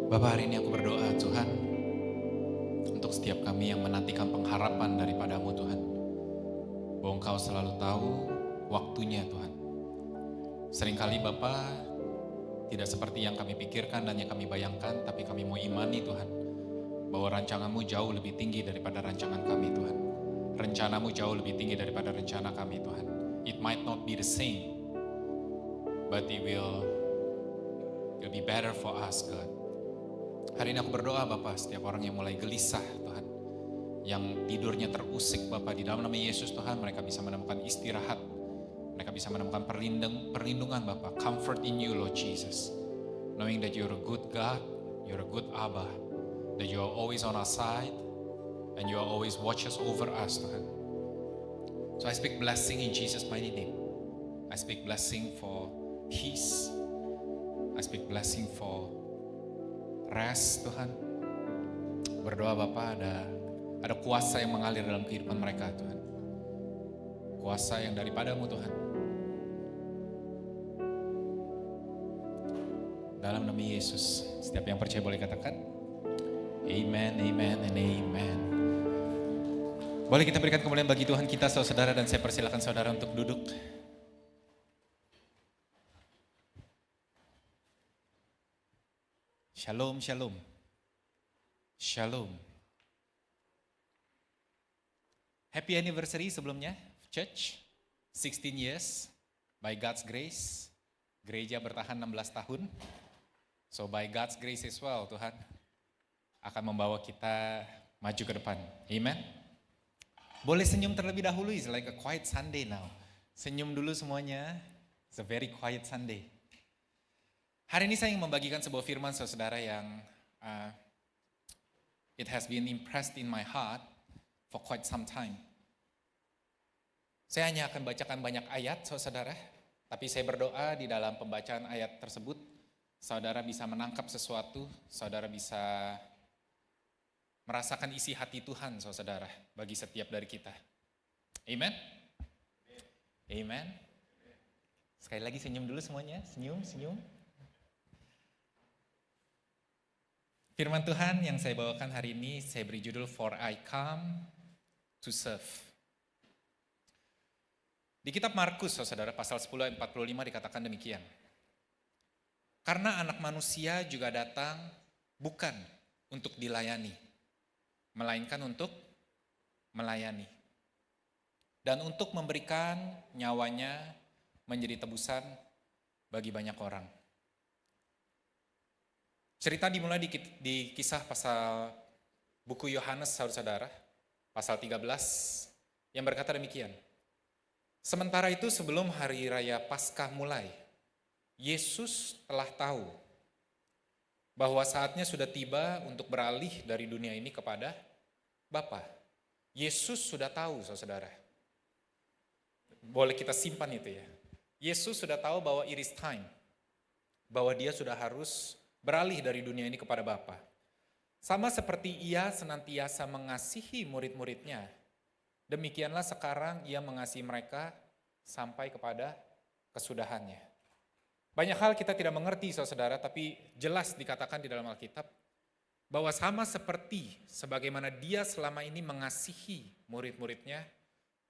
Bapa, hari ini aku berdoa Tuhan untuk setiap kami yang menantikan pengharapan daripadamu Tuhan. Bahwa Engkau selalu tahu waktunya Tuhan. Seringkali Bapa tidak seperti yang kami pikirkan dan yang kami bayangkan, tapi kami mau imani Tuhan. Bahwa rancanganmu jauh lebih tinggi daripada rancangan kami Tuhan. Rencanamu jauh lebih tinggi daripada rencana kami Tuhan. It might not be the same, but it will be better for us God. Hari ini aku berdoa Bapak, setiap orang yang mulai gelisah Tuhan, yang tidurnya terusik Bapak, di dalam nama Yesus Tuhan, mereka bisa menemukan istirahat, mereka bisa menemukan perlindungan Bapak, comfort in you Lord Jesus, knowing that you're a good God, you're a good Abba, that you are always on our side, and you are always watch us over us Tuhan. So I speak blessing in Jesus' mighty name. I speak blessing for peace, I speak blessing for rest Tuhan. Berdoa Bapak, ada kuasa yang mengalir dalam kehidupan mereka Tuhan. Kuasa yang daripadamu Tuhan. Dalam nama Yesus, setiap yang percaya boleh katakan amen, amen, and amen. Boleh kita berikan kemuliaan bagi Tuhan kita saudara, dan saya persilakan saudara untuk duduk. Shalom, shalom. Shalom. Happy anniversary sebelumnya, church. 16 years, by God's grace. Gereja bertahan 16 tahun. So by God's grace as well, Tuhan akan membawa kita maju ke depan. Amen. Boleh senyum terlebih dahulu, it's like a quiet Sunday now. Senyum dulu semuanya, it's a very quiet Sunday. Hari ini saya ingin membagikan sebuah firman saudara yang it has been impressed in my heart for quite some time. Saya hanya akan bacakan banyak ayat saudara, tapi saya berdoa di dalam pembacaan ayat tersebut, saudara bisa menangkap sesuatu, saudara bisa merasakan isi hati Tuhan saudara bagi setiap dari kita. Amen? Amen? Sekali lagi senyum dulu semuanya, senyum, senyum. Firman Tuhan yang saya bawakan hari ini, saya beri judul For I Come to Serve. Di kitab Markus, saudara, pasal 10 ayat 45 dikatakan demikian. Karena anak manusia juga datang bukan untuk dilayani, melainkan untuk melayani. Dan untuk memberikan nyawanya menjadi tebusan bagi banyak orang. Cerita dimulai di kisah pasal buku Yohanes saudara, pasal 13 yang berkata demikian. Sementara itu sebelum hari raya Paskah mulai, Yesus telah tahu bahwa saatnya sudah tiba untuk beralih dari dunia ini kepada Bapa. Yesus sudah tahu saudara. Boleh kita simpan itu ya. Yesus sudah tahu bahwa it is time, bahwa dia sudah harus beralih dari dunia ini kepada Bapa. Sama seperti ia senantiasa mengasihi murid-muridnya, demikianlah sekarang ia mengasihi mereka sampai kepada kesudahannya. Banyak hal kita tidak mengerti saudara, tapi jelas dikatakan di dalam Alkitab bahwa sama seperti sebagaimana dia selama ini mengasihi murid-muridnya,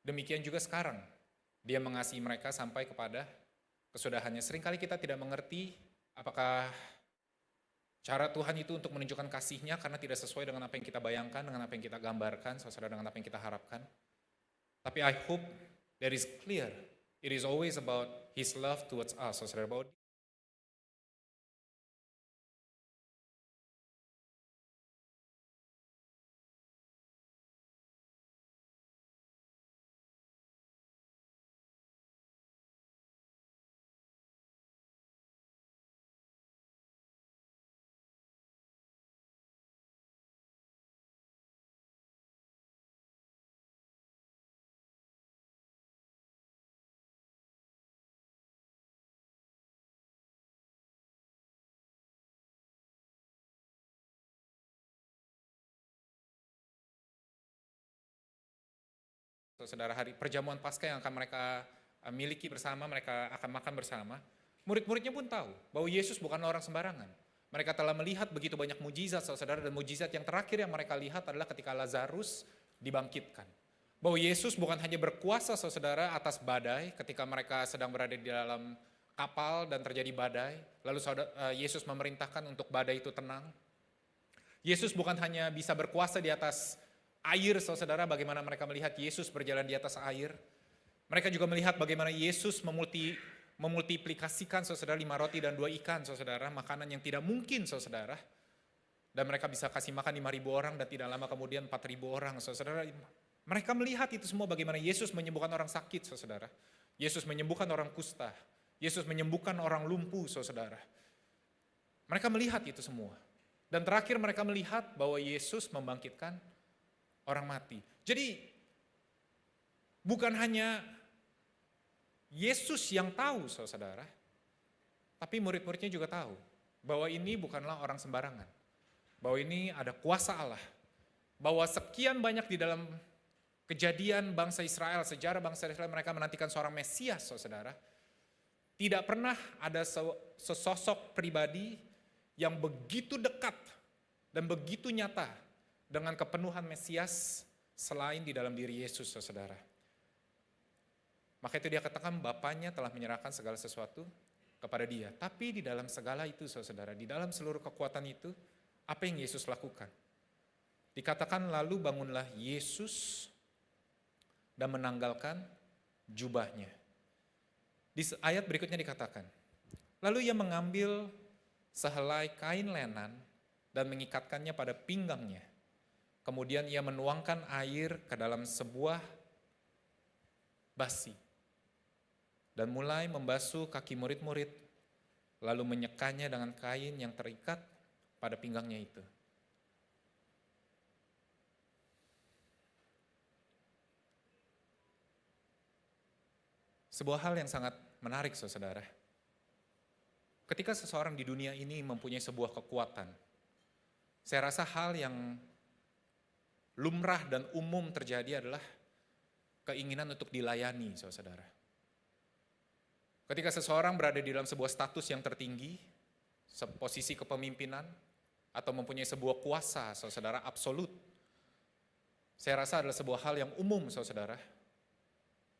demikian juga sekarang dia mengasihi mereka sampai kepada kesudahannya. Seringkali kita tidak mengerti apakah cara Tuhan itu untuk menunjukkan kasih-Nya karena tidak sesuai dengan apa yang kita bayangkan, dengan apa yang kita gambarkan, saudara, dengan apa yang kita harapkan. Tapi I hope that is clear. It is always about His love towards us, saudara. About saudara, hari perjamuan Paskah yang akan mereka miliki bersama, mereka akan makan bersama. Murid-muridnya pun tahu bahwa Yesus bukan orang sembarangan. Mereka telah melihat begitu banyak mujizat, saudara, dan mujizat yang terakhir yang mereka lihat adalah ketika Lazarus dibangkitkan. Bahwa Yesus bukan hanya berkuasa, saudara, atas badai ketika mereka sedang berada di dalam kapal dan terjadi badai, lalu Yesus memerintahkan untuk badai itu tenang. Yesus bukan hanya bisa berkuasa di atas air, saudara, bagaimana mereka melihat Yesus berjalan di atas air. Mereka juga melihat bagaimana Yesus memultiplikasikan, saudara, 5 roti dan 2 ikan, saudara, makanan yang tidak mungkin, saudara. Dan mereka bisa kasih makan 5.000 orang dan tidak lama kemudian 4.000 orang, saudara. Mereka melihat itu semua bagaimana Yesus menyembuhkan orang sakit, saudara. Yesus menyembuhkan orang kusta. Yesus menyembuhkan orang lumpuh, saudara. Mereka melihat itu semua. Dan terakhir mereka melihat bahwa Yesus membangkitkan orang mati. Jadi bukan hanya Yesus yang tahu, saudara, tapi murid-muridnya juga tahu bahwa ini bukanlah orang sembarangan. Bahwa ini ada kuasa Allah. Bahwa sekian banyak di dalam kejadian bangsa Israel, sejarah bangsa Israel, mereka menantikan seorang Mesias, saudara. Tidak pernah ada sesosok pribadi yang begitu dekat dan begitu nyata dengan kepenuhan Mesias selain di dalam diri Yesus, saudara. Maka itu dia katakan Bapaknya telah menyerahkan segala sesuatu kepada dia. Tapi di dalam segala itu, saudara, di dalam seluruh kekuatan itu, apa yang Yesus lakukan? Dikatakan lalu bangunlah Yesus dan menanggalkan jubahnya. Di ayat berikutnya dikatakan, lalu ia mengambil sehelai kain lenan dan mengikatkannya pada pinggangnya. Kemudian ia menuangkan air ke dalam sebuah basi dan mulai membasuh kaki murid-murid, lalu menyekanya dengan kain yang terikat pada pinggangnya itu. Sebuah hal yang sangat menarik, saudara. Ketika seseorang di dunia ini mempunyai sebuah kekuatan, saya rasa hal yang lumrah dan umum terjadi adalah keinginan untuk dilayani, saudara. Ketika seseorang berada di dalam sebuah status yang tertinggi, posisi kepemimpinan, atau mempunyai sebuah kuasa, saudara, absolut, saya rasa adalah sebuah hal yang umum, saudara,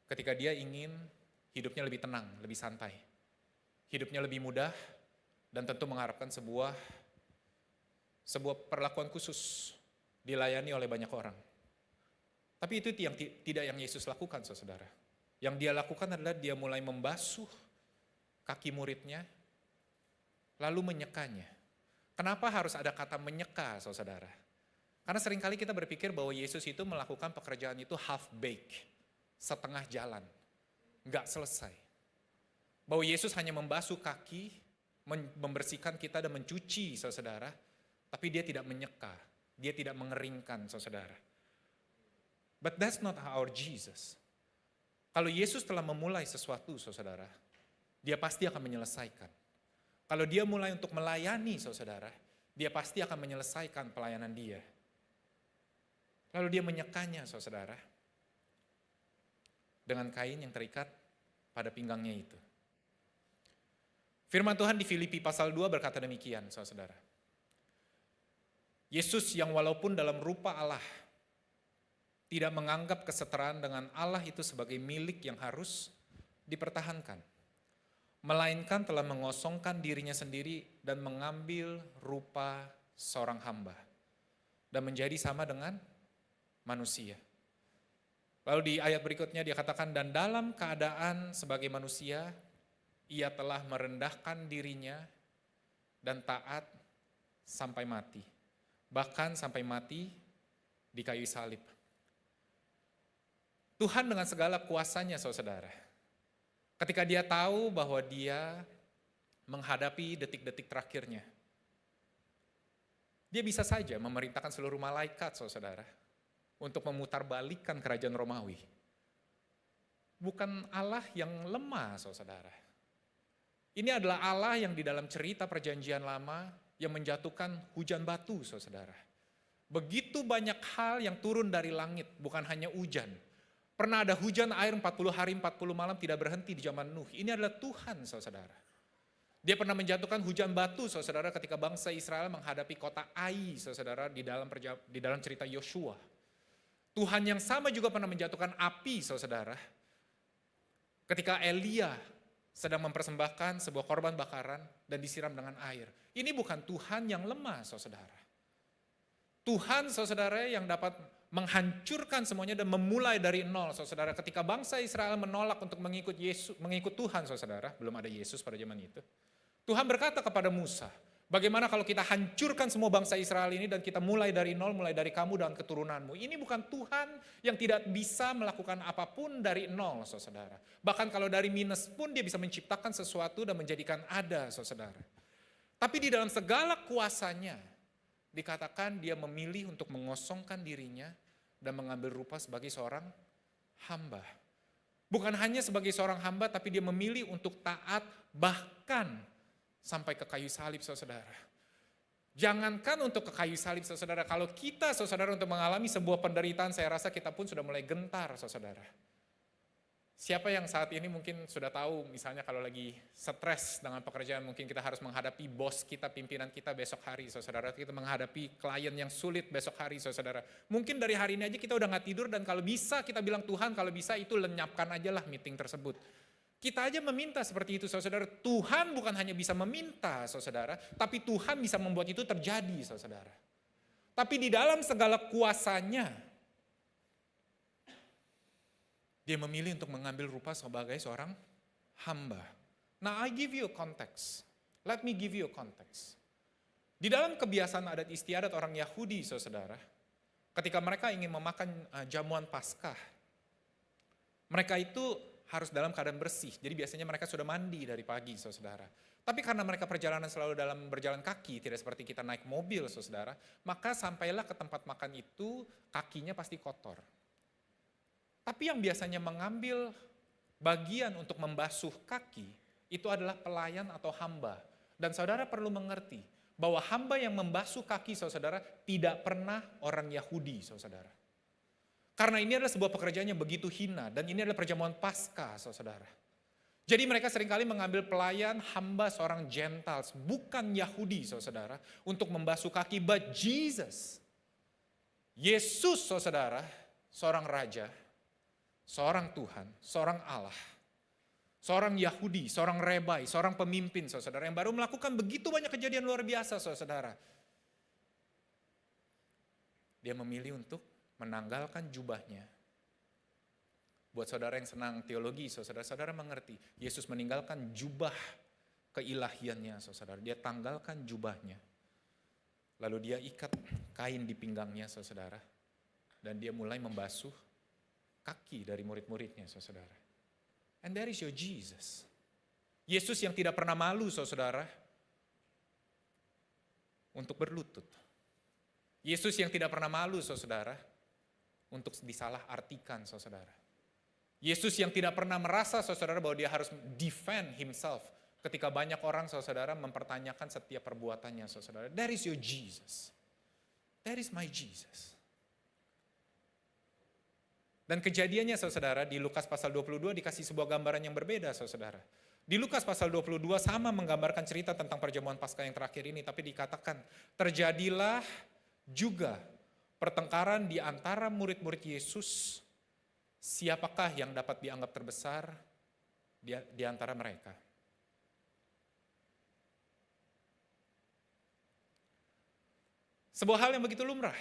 ketika dia ingin hidupnya lebih tenang, lebih santai. Hidupnya lebih mudah dan tentu mengharapkan sebuah perlakuan khusus dilayani oleh banyak orang. Tapi itu yang tidak yang Yesus lakukan, saudara. Yang dia lakukan adalah dia mulai membasuh kaki muridnya, lalu menyekanya. Kenapa harus ada kata menyeka, saudara? Karena seringkali kita berpikir bahwa Yesus itu melakukan pekerjaan itu half-baked, setengah jalan. Enggak selesai. Bahwa Yesus hanya membasuh kaki, membersihkan kita dan mencuci, saudara, tapi dia tidak menyeka, dia tidak mengeringkan, saudara. But that's not our Jesus. Kalau Yesus telah memulai sesuatu, saudara, dia pasti akan menyelesaikan. Kalau dia mulai untuk melayani, saudara, dia pasti akan menyelesaikan pelayanan dia. Lalu dia menyekanya, saudara, dengan kain yang terikat pada pinggangnya itu. Firman Tuhan di Filipi pasal 2 berkata demikian, saudara. Yesus yang walaupun dalam rupa Allah, tidak menganggap kesetaraan dengan Allah itu sebagai milik yang harus dipertahankan. Melainkan telah mengosongkan dirinya sendiri dan mengambil rupa seorang hamba. Dan menjadi sama dengan manusia. Lalu di ayat berikutnya dia katakan, dan dalam keadaan sebagai manusia, ia telah merendahkan dirinya dan taat sampai mati. Bahkan sampai mati di kayu salib. Tuhan dengan segala kuasanya, saudara, ketika dia tahu bahwa dia menghadapi detik-detik terakhirnya, dia bisa saja memerintahkan seluruh malaikat, saudara, untuk memutarbalikkan kerajaan Romawi. Bukan Allah yang lemah, saudara. Ini adalah Allah yang di dalam cerita perjanjian lama yang menjatuhkan hujan batu, saudara. Begitu banyak hal yang turun dari langit, bukan hanya hujan. Pernah ada hujan air 40 hari 40 malam tidak berhenti di zaman Nuh. Ini adalah Tuhan, saudara. Dia pernah menjatuhkan hujan batu, saudara, ketika bangsa Israel menghadapi kota Ai, saudara, di dalam cerita Yosua. Tuhan yang sama juga pernah menjatuhkan api, saudara, ketika Elia sedang mempersembahkan sebuah korban bakaran dan disiram dengan air. Ini bukan Tuhan yang lemah, saudara. Tuhan, saudara, yang dapat menghancurkan semuanya dan memulai dari nol, saudara. Ketika bangsa Israel menolak untuk mengikut Tuhan, saudara, belum ada Yesus pada zaman itu. Tuhan berkata kepada Musa, bagaimana kalau kita hancurkan semua bangsa Israel ini dan kita mulai dari nol, mulai dari kamu dan keturunanmu. Ini bukan Tuhan yang tidak bisa melakukan apapun dari nol, saudara. Bahkan kalau dari minus pun dia bisa menciptakan sesuatu dan menjadikan ada, saudara. Tapi di dalam segala kuasanya, dikatakan dia memilih untuk mengosongkan dirinya dan mengambil rupa sebagai seorang hamba. Bukan hanya sebagai seorang hamba, tapi dia memilih untuk taat bahkan sampai ke kayu salib, saudara. Jangankan untuk ke kayu salib, saudara. Kalau kita, saudara, untuk mengalami sebuah penderitaan, saya rasa kita pun sudah mulai gentar, saudara. Siapa yang saat ini mungkin sudah tahu, misalnya kalau lagi stres dengan pekerjaan, mungkin kita harus menghadapi bos kita, pimpinan kita besok hari, saudara. Kita menghadapi klien yang sulit besok hari, saudara. Mungkin dari hari ini aja kita udah gak tidur, dan kalau bisa kita bilang, Tuhan kalau bisa itu lenyapkan aja lah meeting tersebut. Kita aja meminta seperti itu, saudara. Tuhan bukan hanya bisa meminta, saudara, tapi Tuhan bisa membuat itu terjadi, saudara. Tapi di dalam segala kuasanya, dia memilih untuk mengambil rupa sebagai seorang hamba. Now I give you a context. Let me give you a context. Di dalam kebiasaan adat istiadat orang Yahudi, saudara, ketika mereka ingin memakan jamuan Paskah, mereka itu harus dalam keadaan bersih. Jadi biasanya mereka sudah mandi dari pagi, saudara. Tapi karena mereka perjalanan selalu dalam berjalan kaki, tidak seperti kita naik mobil, saudara, maka sampailah ke tempat makan itu, kakinya pasti kotor. Tapi yang biasanya mengambil bagian untuk membasuh kaki, itu adalah pelayan atau hamba. Dan saudara perlu mengerti, bahwa hamba yang membasuh kaki, saudara, tidak pernah orang Yahudi, saudara. Karena ini adalah sebuah pekerjaan yang begitu hina, dan ini adalah perjamuan Paskah, saudara. Jadi mereka seringkali mengambil pelayan hamba seorang Gentiles, bukan Yahudi, saudara, untuk membasuh kaki, but Jesus. Yesus, saudara, seorang raja, seorang Tuhan, seorang Allah, seorang Yahudi, seorang rebai, seorang pemimpin, saudara, yang baru melakukan begitu banyak kejadian luar biasa, saudara. Dia memilih untuk menanggalkan jubahnya. Buat saudara yang senang teologi, saudara mengerti, Yesus meninggalkan jubah keilahiannya, saudara. Dia tanggalkan jubahnya. Lalu dia ikat kain di pinggangnya, saudara. Dan dia mulai membasuh kaki dari murid-muridnya, saudara. And that is your Jesus. Yesus yang tidak pernah malu, saudara, untuk berlutut. Yesus yang tidak pernah malu, saudara, untuk disalah-artikan, saudara. Yesus yang tidak pernah merasa, saudara, bahwa dia harus defend himself ketika banyak orang, saudara, mempertanyakan setiap perbuatannya, saudara. That is your Jesus. That is my Jesus. Dan kejadiannya, saudara, di Lukas pasal 22 dikasih sebuah gambaran yang berbeda, saudara. Di Lukas pasal 22 sama menggambarkan cerita tentang perjamuan Paskah yang terakhir ini, tapi dikatakan terjadilah juga pertengkaran di antara murid-murid Yesus. Siapakah yang dapat dianggap terbesar di antara mereka? Sebuah hal yang begitu lumrah.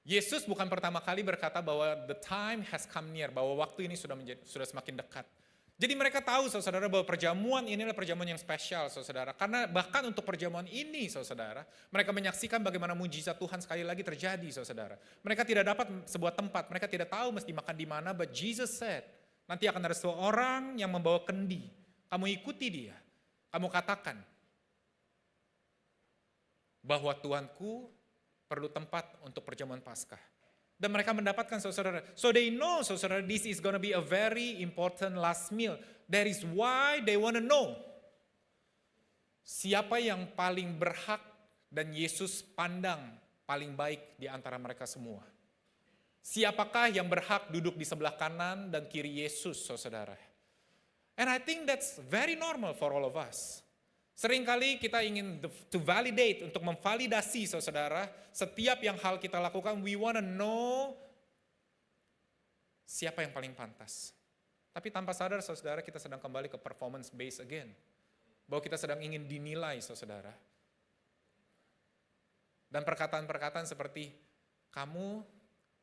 Yesus bukan pertama kali berkata bahwa the time has come near, bahwa waktu ini sudah semakin dekat. Jadi mereka tahu, saudara, bahwa perjamuan ini adalah perjamuan yang spesial, saudara. Karena bahkan untuk perjamuan ini, saudara, mereka menyaksikan bagaimana mujizat Tuhan sekali lagi terjadi, saudara. Mereka tidak dapat sebuah tempat, mereka tidak tahu mesti makan di mana, but Jesus said, nanti akan ada seorang yang membawa kendi. Kamu ikuti dia, kamu katakan bahwa Tuanku perlu tempat untuk perjamuan Paskah. Dan mereka mendapatkan, saudara. So they know, saudara, this is going to be a very important last meal. That is why they want to know. Siapa yang paling berhak dan Yesus pandang paling baik di antara mereka semua. Siapakah yang berhak duduk di sebelah kanan dan kiri Yesus, saudara. And I think that's very normal for all of us. Seringkali kita ingin to validate, untuk memvalidasi saudara, setiap yang hal kita lakukan, we wanna know siapa yang paling pantas. Tapi tanpa sadar saudara, kita sedang kembali ke performance based again. Bahwa kita sedang ingin dinilai saudara. Dan perkataan-perkataan seperti, kamu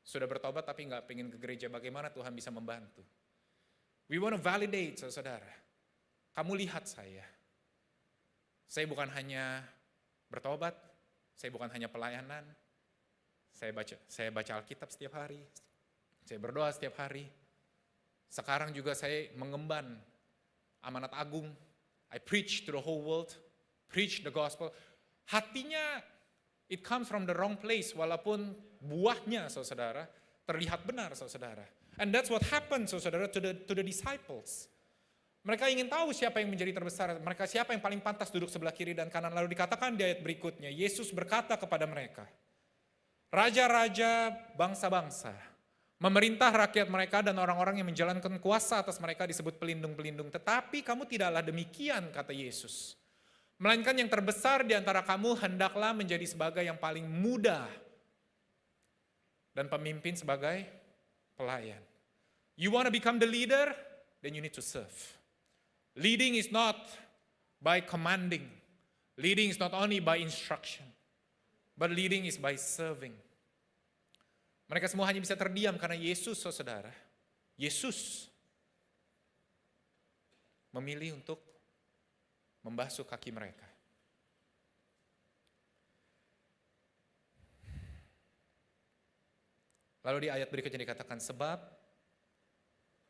sudah bertobat tapi nggak pengen ke gereja, bagaimana Tuhan bisa membantu? We wanna validate saudara. Kamu lihat saya. Saya bukan hanya bertobat, saya bukan hanya pelayanan, saya baca Alkitab setiap hari, saya berdoa setiap hari. Sekarang juga saya mengemban amanat agung. I preach to the whole world, preach the gospel. Hatinya it comes from the wrong place, walaupun buahnya saudara terlihat benar saudara. And that's what happened saudara to the disciples. Mereka ingin tahu siapa yang menjadi terbesar, mereka siapa yang paling pantas duduk sebelah kiri dan kanan. Lalu dikatakan di ayat berikutnya, Yesus berkata kepada mereka, raja-raja bangsa-bangsa memerintah rakyat mereka dan orang-orang yang menjalankan kuasa atas mereka disebut pelindung-pelindung. Tetapi kamu tidaklah demikian, kata Yesus. Melainkan yang terbesar di antara kamu hendaklah menjadi sebagai yang paling muda dan pemimpin sebagai pelayan. You want to become the leader? Then you need to serve. Leading is not by commanding. Leading is not only by instruction. But leading is by serving. Mereka semua hanya bisa terdiam karena Yesus, saudara. Yesus memilih untuk membasuh kaki mereka. Lalu di ayat berikutnya dikatakan, sebab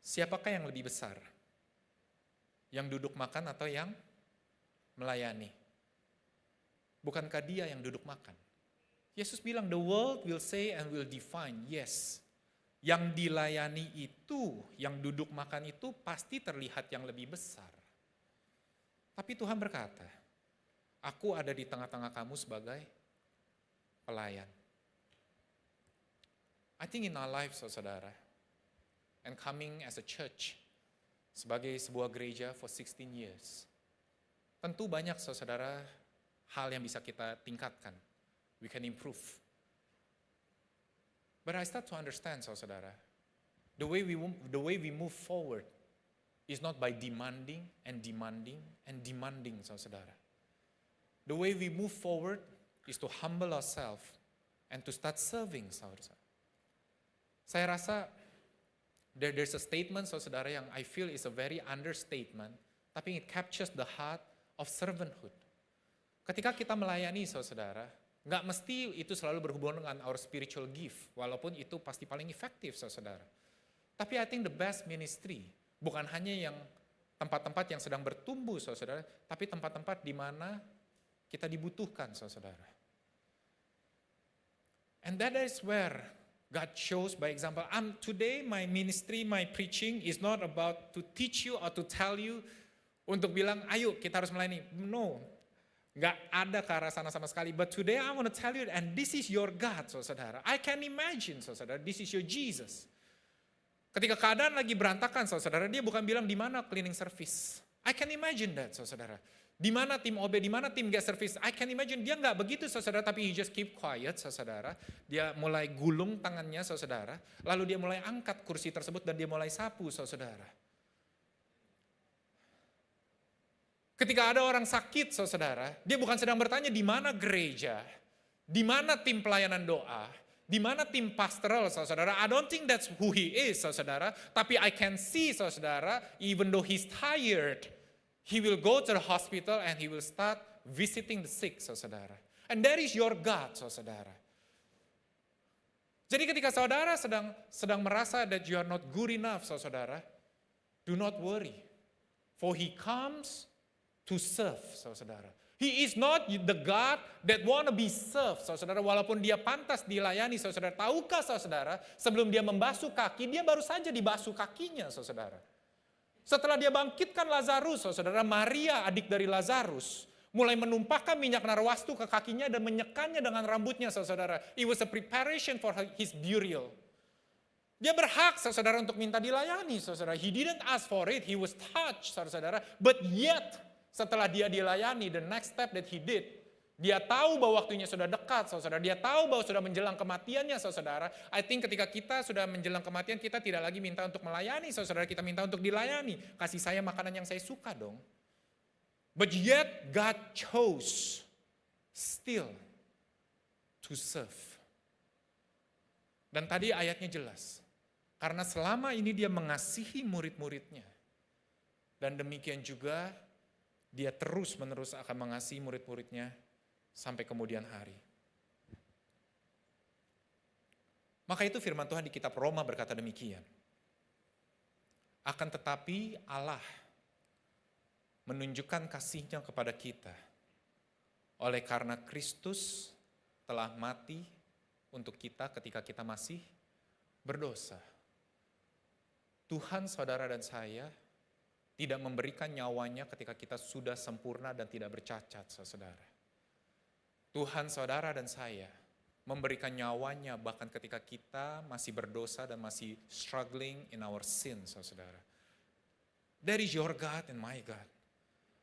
siapakah yang lebih besar? Yang duduk makan atau yang melayani? Bukankah dia yang duduk makan? Yesus bilang, the world will say and will define, yes. Yang dilayani itu, yang duduk makan itu pasti terlihat yang lebih besar. Tapi Tuhan berkata, aku ada di tengah-tengah kamu sebagai pelayan. I think in our lives, saudara, and coming as a church, sebagai sebuah gereja for 16 years, tentu banyak saudara hal yang bisa kita tingkatkan. We can improve. But I start to understand, saudara, the way we move forward is not by demanding and demanding and demanding, saudara. The way we move forward is to humble ourselves and to start serving, saudara. Saya rasa there's a statement, saudara, yang I feel is a very understatement, tapi it captures the heart of servanthood. Ketika kita melayani, saudara, nggak mesti itu selalu berhubungan dengan our spiritual gift, walaupun itu pasti paling efektif, saudara. Tapi I think the best ministry bukan hanya yang tempat-tempat yang sedang bertumbuh, saudara, tapi tempat-tempat di mana kita dibutuhkan, saudara. And that is where God shows by example. Today my ministry, my preaching is not about to teach you or to tell you untuk bilang, ayo kita harus melayani. No, nggak ada ke arah sana sama sekali. But today I want to tell you, and this is your God, saudara. I can imagine, saudara, this is your Jesus. Ketika keadaan lagi berantakan, saudara, dia bukan bilang di mana cleaning service. I can imagine that, saudara. Di mana tim OB, di mana tim guest service. I can imagine dia nggak begitu, saudara, tapi he just keep quiet, saudara. Dia mulai gulung tangannya, saudara. Lalu dia mulai angkat kursi tersebut dan dia mulai sapu, saudara. Ketika ada orang sakit, saudara, dia bukan sedang bertanya di mana gereja, di mana tim pelayanan doa, di mana tim pastoral, saudara. I don't think that's who he is, saudara. Tapi I can see, saudara, even though he's tired, he will go to the hospital and he will start visiting the sick, saudara. And that is your God, saudara. Jadi ketika saudara sedang merasa that you are not good enough, saudara, do not worry. For he comes to serve, saudara. He is not the God that want to be served, saudara. Walaupun dia pantas dilayani, saudara. Tahukah, saudara, sebelum dia membasuh kaki, dia baru saja dibasuh kakinya, saudara. Setelah dia bangkitkan Lazarus, saudara, Maria, adik dari Lazarus, mulai menumpahkan minyak narwastu ke kakinya dan menyekannya dengan rambutnya, saudara. It was a preparation for his burial. Dia berhak, saudara, untuk minta dilayani, saudara. He didn't ask for it, he was touched, saudara. But yet, Setelah dia dilayani, the next step that he did, dia tahu bahwa waktunya sudah dekat, saudara. Dia tahu bahwa sudah menjelang kematiannya, saudara. I think ketika kita sudah menjelang kematian, kita tidak lagi minta untuk melayani, saudara. Kita minta untuk dilayani. Kasih saya makanan yang saya suka dong. But yet God chose still to serve. Dan tadi ayatnya jelas. Karena selama ini dia mengasihi murid-muridnya. Dan demikian juga dia terus-menerus akan mengasihi murid-muridnya sampai kemudian hari. Maka itu firman Tuhan di kitab Roma berkata demikian. Akan tetapi Allah menunjukkan kasih-Nya kepada kita oleh karena Kristus telah mati untuk kita ketika kita masih berdosa. Tuhan, saudara dan saya tidak memberikan nyawanya ketika kita sudah sempurna dan tidak bercacat, saudara. Tuhan, saudara dan saya memberikan nyawanya bahkan ketika kita masih berdosa dan masih struggling in our sin, saudara. That is your God and my God.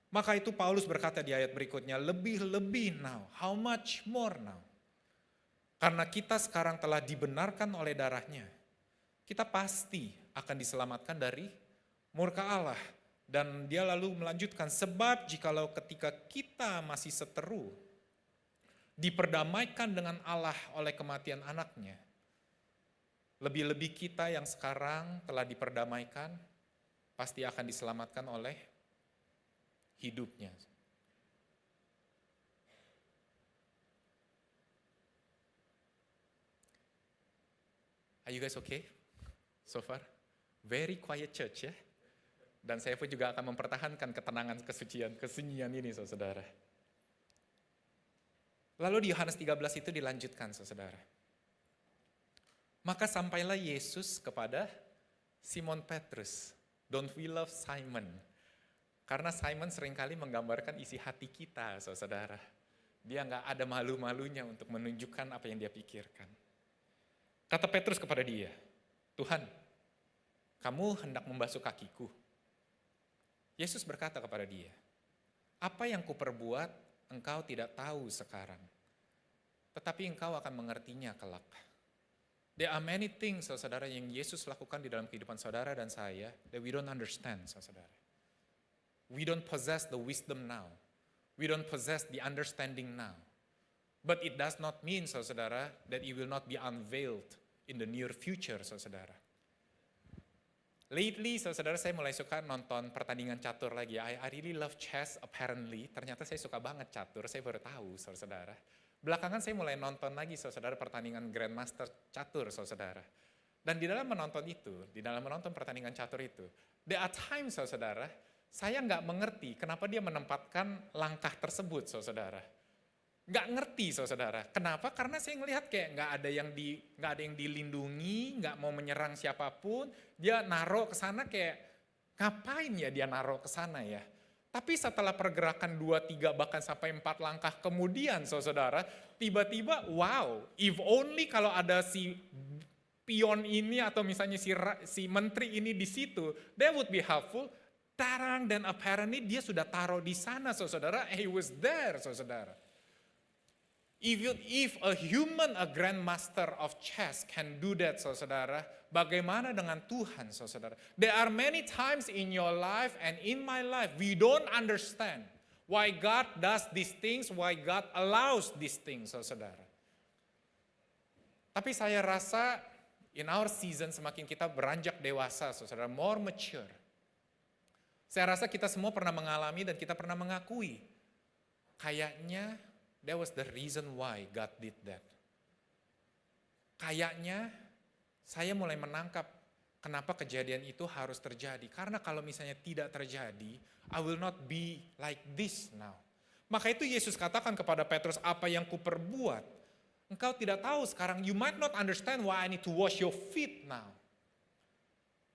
Maka itu Paulus berkata di ayat berikutnya, lebih-lebih now, how much more now? Karena kita sekarang telah dibenarkan oleh darahnya, kita pasti akan diselamatkan dari murka Allah. Dan dia lalu melanjutkan, sebab jikalau ketika kita masih seteru, diperdamaikan dengan Allah oleh kematian anaknya, lebih-lebih kita yang sekarang telah diperdamaikan, pasti akan diselamatkan oleh hidupnya. Are you guys okay so far? Very quiet church ya. Dan saya pun juga akan mempertahankan ketenangan, kesucian, kesunyian ini, saudara. Lalu di Yohanes 13 itu dilanjutkan, saudara. Maka sampailah Yesus kepada Simon Petrus. Don't we love Simon? Karena Simon seringkali menggambarkan isi hati kita, saudara. Dia nggak ada malu-malunya untuk menunjukkan apa yang dia pikirkan. Kata Petrus kepada dia, Tuhan, kamu hendak membasuh kakiku. Yesus berkata kepada dia, apa yang kuperbuat engkau tidak tahu sekarang, tetapi engkau akan mengertinya kelak. There are many things, saudara, yang Yesus lakukan di dalam kehidupan saudara dan saya that we don't understand, saudara. We don't possess the wisdom now. We don't possess the understanding now. But it does not mean, saudara, that it will not be unveiled in the near future, saudara. Lately, saudara, saya mulai suka nonton pertandingan catur lagi. I really love chess, apparently. Ternyata saya suka banget catur, saya baru tahu, saudara. Belakangan saya mulai nonton lagi, saudara, pertandingan Grandmaster catur, saudara. Dan di dalam menonton itu, di dalam menonton pertandingan catur itu, there are times, saudara, saya nggak mengerti kenapa dia menempatkan langkah tersebut, saudara. Nggak ngerti, saudara. Kenapa? Karena saya ngelihat kayak nggak ada yang dilindungi, nggak mau menyerang siapapun. Dia naruh ke sana kayak ngapain ya dia naruh ke sana ya? Tapi setelah pergerakan 2, 3 bahkan sampai 4 langkah kemudian, saudara, tiba-tiba wow, if only kalau ada si pion ini atau misalnya si menteri ini di situ, that would be helpful. Tarang, dan apparently dia sudah taruh di sana, saudara. He was there, saudara. If a human, a grandmaster of chess can do that, saudara, bagaimana dengan Tuhan, saudara? There are many times in your life and in my life, we don't understand why God does these things, why God allows these things, saudara. Tapi saya rasa in our season semakin kita beranjak dewasa, saudara, more mature. Saya rasa kita semua pernah mengalami dan kita pernah mengakui, kayaknya that was the reason why God did that. Kayaknya saya mulai menangkap kenapa kejadian itu harus terjadi. Karena kalau misalnya tidak terjadi, I will not be like this now. Maka itu Yesus katakan kepada Petrus, apa yang kuperbuat, engkau tidak tahu sekarang. You might not understand why I need to wash your feet now.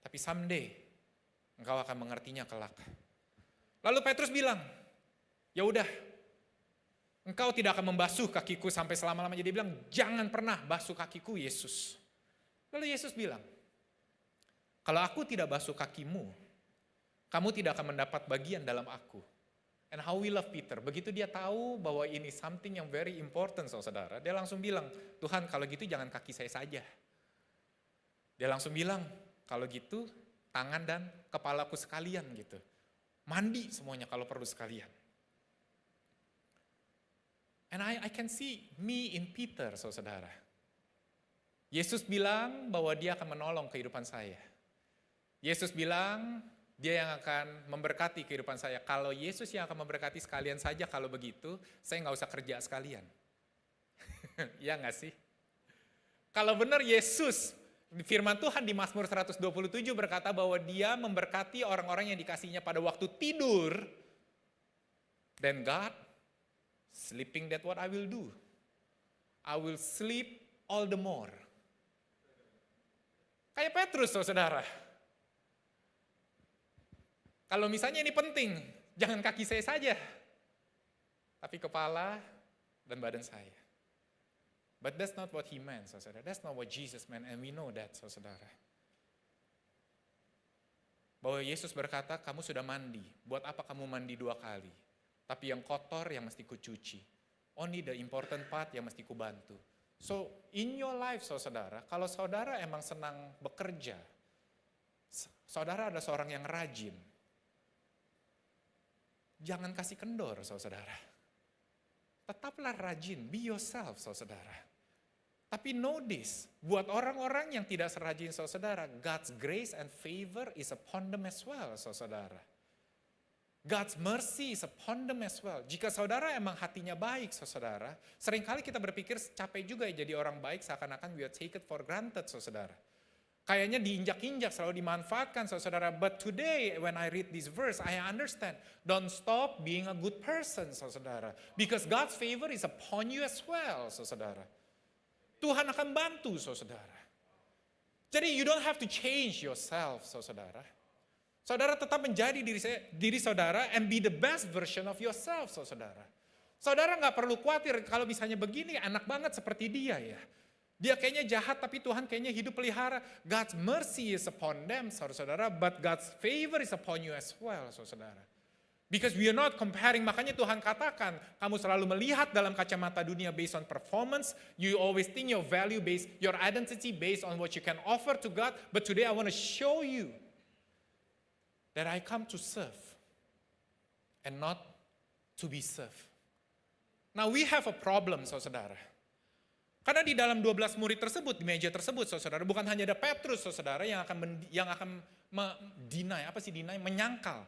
Tapi someday, engkau akan mengertinya kelak. Lalu Petrus bilang, ya udah, engkau tidak akan membasuh kakiku sampai selama-lamanya. Dia bilang, jangan pernah basuh kakiku, Yesus. Lalu Yesus bilang, kalau aku tidak basuh kakimu, kamu tidak akan mendapat bagian dalam aku. And how we love Peter. Begitu dia tahu bahwa ini something yang very important, saudara, dia langsung bilang, Tuhan kalau gitu jangan kaki saya saja. Dia langsung bilang, kalau gitu tangan dan kepalaku sekalian gitu. Mandi semuanya kalau perlu sekalian. And I can see me in Peter, saudara. Yesus bilang bahwa dia akan menolong kehidupan saya. Yesus bilang, dia yang akan memberkati kehidupan saya. Kalau Yesus yang akan memberkati sekalian saja, kalau begitu, saya nggak usah kerja sekalian. Ya nggak sih? Kalau benar Yesus, firman Tuhan di Mazmur 127 berkata bahwa dia memberkati orang-orang yang dikasihnya pada waktu tidur, then God, sleeping that what I will do. I will sleep all the more. Kayak Petrus, saudara. Kalau misalnya ini penting, jangan kaki saya saja, tapi kepala dan badan saya. But that's not what he meant, saudara. That's not what Jesus meant, and we know that, saudara. Bahwa Yesus berkata, kamu sudah mandi, buat apa kamu mandi 2 kali? Tapi yang kotor yang mesti kucuci. Only the important part yang mesti kubantu. So, in your life, saudara, kalau saudara emang senang bekerja, saudara adalah seorang yang rajin, jangan kasih kendor, saudara. Tetaplah rajin, be yourself, saudara. Tapi know this, buat orang-orang yang tidak serajin, saudara, God's grace and favor is upon them as well, saudara. God's mercy is upon them as well. Jika saudara emang hatinya baik, saudara, seringkali kita berpikir capek juga ya jadi orang baik, seakan-akan we are take it for granted, saudara. Kayaknya diinjak-injak, selalu dimanfaatkan, saudara. But today, when I read this verse, I understand. Don't stop being a good person, saudara. Because God's favor is upon you as well, saudara. Tuhan akan bantu, saudara. Jadi you don't have to change yourself, saudara. Saudara tetap menjadi diri saudara and be the best version of yourself, saudara. Saudara nggak perlu khawatir kalau misalnya begini, enak banget seperti dia ya. Dia kayaknya jahat tapi Tuhan kayaknya hidup pelihara. God's mercy is upon them, saudara-saudara, but God's favor is upon you as well, saudara. Because we are not comparing, makanya Tuhan katakan, kamu selalu melihat dalam kacamata dunia based on performance, you always think your value based, your identity based on what you can offer to God, but today I want to show you that I come to serve and not to be served. Now we have a problem, saudara. Karena di dalam 12 murid tersebut, di meja tersebut, saudara, bukan hanya ada Petrus, saudara, yang akan menyangkal.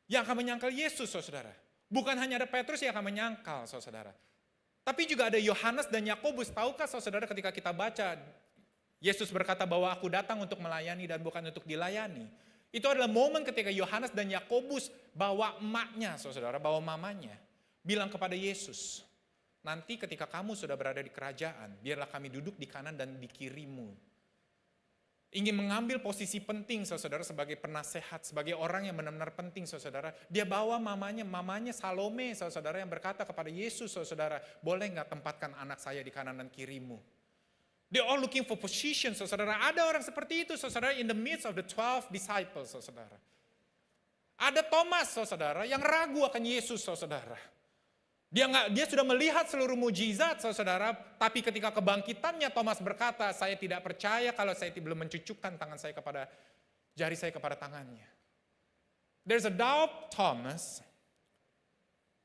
Yang akan menyangkal Yesus, saudara. Bukan hanya ada Petrus yang akan menyangkal, saudara. Tapi juga ada Yohanes dan Yakobus. Tahukah, saudara, ketika kita baca, Yesus berkata bahwa aku datang untuk melayani dan bukan untuk dilayani. Itu adalah momen ketika Yohanes dan Yakobus bawa emaknya, saudara, bawa mamanya, bilang kepada Yesus, nanti ketika kamu sudah berada di kerajaan, biarlah kami duduk di kanan dan di kirimu. Ingin mengambil posisi penting, saudara, sebagai penasehat, sebagai orang yang benar-benar penting, saudara. Dia bawa mamanya Salome, saudara, yang berkata kepada Yesus, saudara, boleh nggak tempatkan anak saya di kanan dan kirimu? They all looking for position, saudara. Ada orang seperti itu, saudara, in the midst of the 12 disciples, saudara. Ada Thomas, saudara, yang ragu akan Yesus, saudara. Dia sudah melihat seluruh mujizat, saudara, tapi ketika kebangkitannya Thomas berkata, saya tidak percaya kalau saya belum mencucukkan tangan saya kepada jari saya kepada tangannya. There's a doubt, Thomas.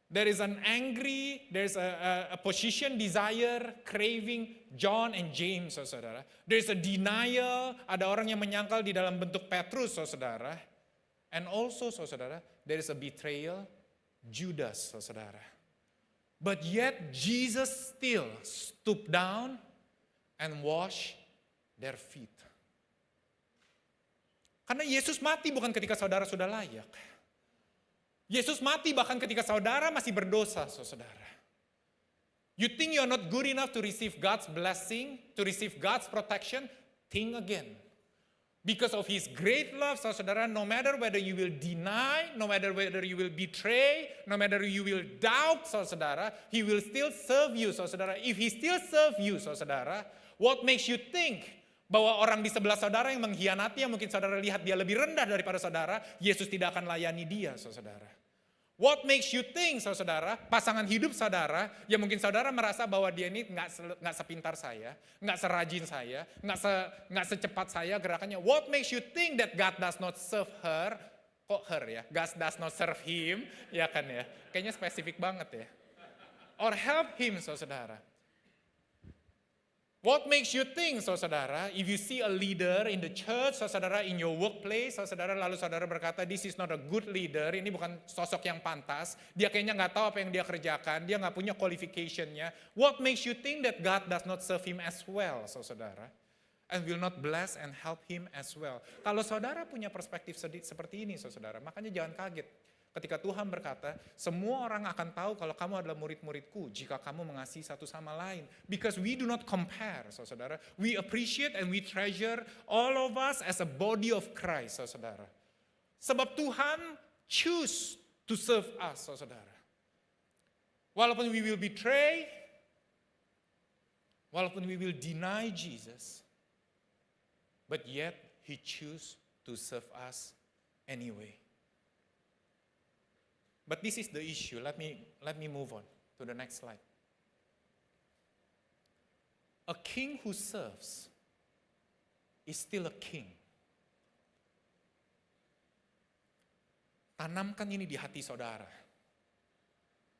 There is an angry, there's a position, desire, craving, John and James, saudara. There's a denial, ada orang yang menyangkal di dalam bentuk Petrus, saudara. And also, saudara, there is a betrayal, Judas, saudara. But yet Jesus still stooped down and washed their feet. Karena Yesus mati bukan ketika saudara sudah layak. Yesus mati bahkan ketika saudara masih berdosa, saudara. You think you are not good enough to receive God's blessing, to receive God's protection? Think again. Because of His great love, saudara, no matter whether you will deny, no matter whether you will betray, no matter you will doubt, saudara, He will still serve you, saudara. If He still serve you, saudara, what makes you think bahwa orang di sebelah saudara yang mengkhianati, yang mungkin saudara lihat dia lebih rendah daripada saudara, Yesus tidak akan layani dia, saudara. What makes you think, saudara, pasangan hidup saudara, ya mungkin saudara merasa bahwa dia ini nggak sepintar saya, nggak serajin saya, nggak secepat saya gerakannya. What makes you think that God does not serve her? Kok her ya? God does not serve him, ya kan ya? Kayaknya spesifik banget ya. Or help him, saudara. What makes you think, saudara, if you see a leader in the church, saudara, in your workplace, saudara, lalu saudara berkata, this is not a good leader, ini bukan sosok yang pantas, dia kayaknya nggak tahu apa yang dia kerjakan, dia nggak punya qualification-nya. What makes you think that God does not serve him as well, saudara? And will not bless and help him as well. Kalau saudara punya perspektif seperti ini, saudara, makanya jangan kaget. Ketika Tuhan berkata, semua orang akan tahu kalau kamu adalah murid-muridku jika kamu mengasihi satu sama lain. Because we do not compare, saudara. We appreciate and we treasure all of us as a body of Christ, saudara. Sebab Tuhan choose to serve us, saudara. Walaupun we will betray, walaupun we will deny Jesus, but yet He choose to serve us anyway. But this is the issue. Let me move on to the next slide. A king who serves is still a king. Tanamkan ini di hati saudara.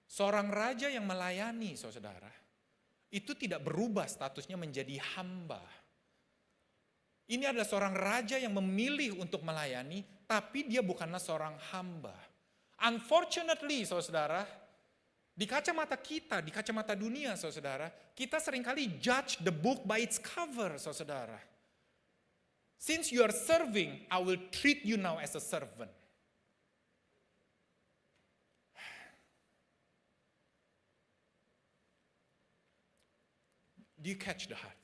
Seorang raja yang melayani saudara, itu tidak berubah statusnya menjadi hamba. Ini adalah seorang raja yang memilih untuk melayani, tapi dia bukanlah seorang hamba. Unfortunately, saudara, di kacamata kita, di kacamata dunia, saudara, kita seringkali judge the book by its cover, saudara. Since you are serving, I will treat you now as a servant. Do you catch the heart?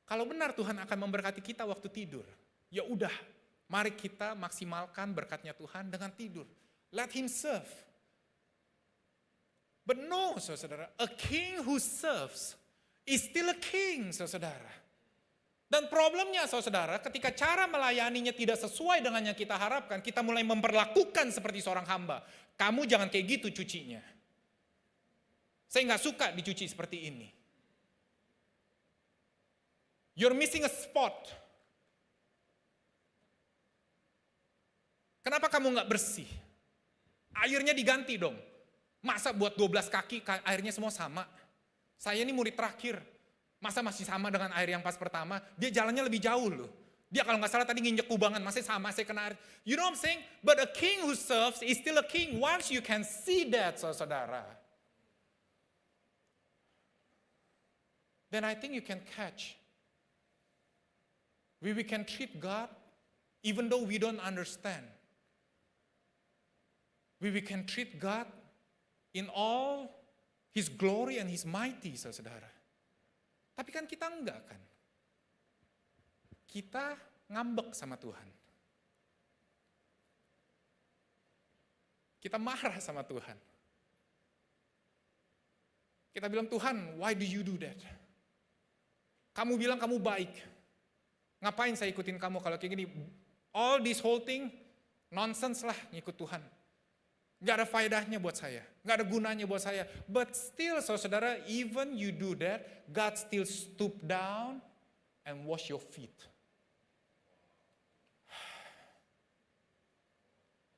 Kalau benar Tuhan akan memberkati kita waktu tidur, ya udah, mari kita maksimalkan berkatnya Tuhan dengan tidur. Let him serve. But no, saudara, a king who serves is still a king, saudara. Dan problemnya, saudara, ketika cara melayaninya tidak sesuai dengan yang kita harapkan, kita mulai memperlakukan seperti seorang hamba. Kamu jangan kayak gitu cucinya. Saya nggak suka dicuci seperti ini. You're missing a spot. Kenapa kamu nggak bersih? Airnya diganti dong. Masa buat 12 kaki airnya semua sama? Saya ini murid terakhir. Masa masih sama dengan air yang pas pertama? Dia jalannya lebih jauh loh. Dia kalau nggak salah tadi nginjek kubangan, masih sama, saya kena air. You know what I'm saying? But a king who serves is still a king. Once you can see that, saudara, then I think you can catch. We can treat God even though we don't understand. We can treat God in all His glory and His mighty, saudara. Tapi kan kita enggak kan. Kita ngambek sama Tuhan. Kita marah sama Tuhan. Kita bilang, Tuhan, why do you do that? Kamu bilang kamu baik. Ngapain saya ikutin kamu kalau kayak gini? All this whole thing, nonsense lah ngikut Tuhan. Gak ada faedahnya buat saya. Gak ada gunanya buat saya. But still, saudara, even you do that, God still stoop down and wash your feet.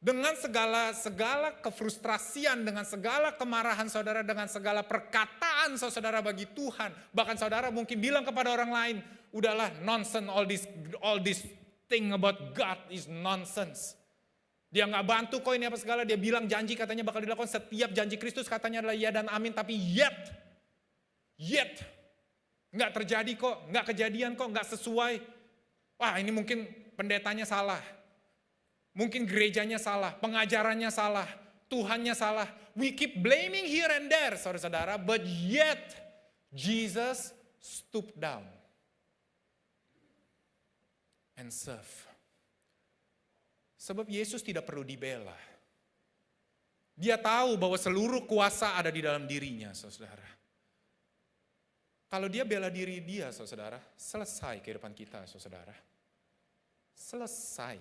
Dengan segala kefrustrasian, dengan segala kemarahan saudara, dengan segala perkataan saudara bagi Tuhan. Bahkan saudara mungkin bilang kepada orang lain, udahlah nonsense, all this thing about God is nonsense. Dia nggak bantu kok ini apa segala, dia bilang janji katanya bakal dilakukan, setiap janji Kristus katanya adalah ya dan amin, tapi yet, nggak terjadi kok, nggak kejadian kok, nggak sesuai. Wah ini mungkin pendetanya salah, mungkin gerejanya salah, pengajarannya salah, Tuhannya salah. We keep blaming here and there, saudara-saudara, but yet Jesus stooped down and serve. Sebab Yesus tidak perlu dibela. Dia tahu bahwa seluruh kuasa ada di dalam dirinya, saudara. Kalau dia bela diri dia, saudara, selesai kehidupan kita, saudara. Selesai.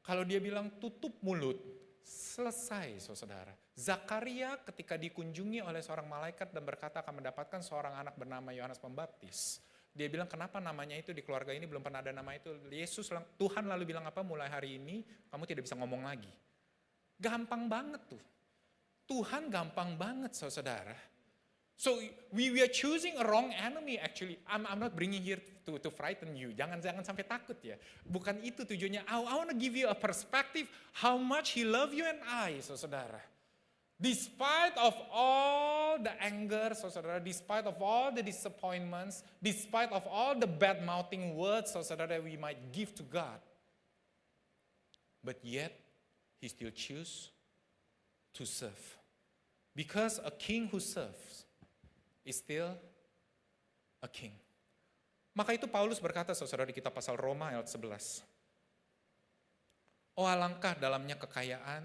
Kalau dia bilang tutup mulut, selesai saudara. Zakaria ketika dikunjungi oleh seorang malaikat dan berkata akan mendapatkan seorang anak bernama Yohanes Pembaptis. Dia bilang kenapa namanya itu di keluarga ini belum pernah ada nama itu. Tuhan lalu bilang apa, mulai hari ini kamu tidak bisa ngomong lagi. Gampang banget tuh. Tuhan gampang banget saudara. So we are choosing a wrong enemy actually. I'm not bringing here to frighten you. Jangan sampai takut ya. Bukan itu tujuannya. I want to give you a perspective how much He love you and I, saudara. Despite of all the anger, saudara, despite of all the disappointments, despite of all the bad mouthing words, saudara, that we might give to God, but yet He still choose to serve. Because a king who serves is still a king. Maka itu Paulus berkata, saudara, di kitab pasal Roma ayat 11. Oh alangkah dalamnya kekayaan,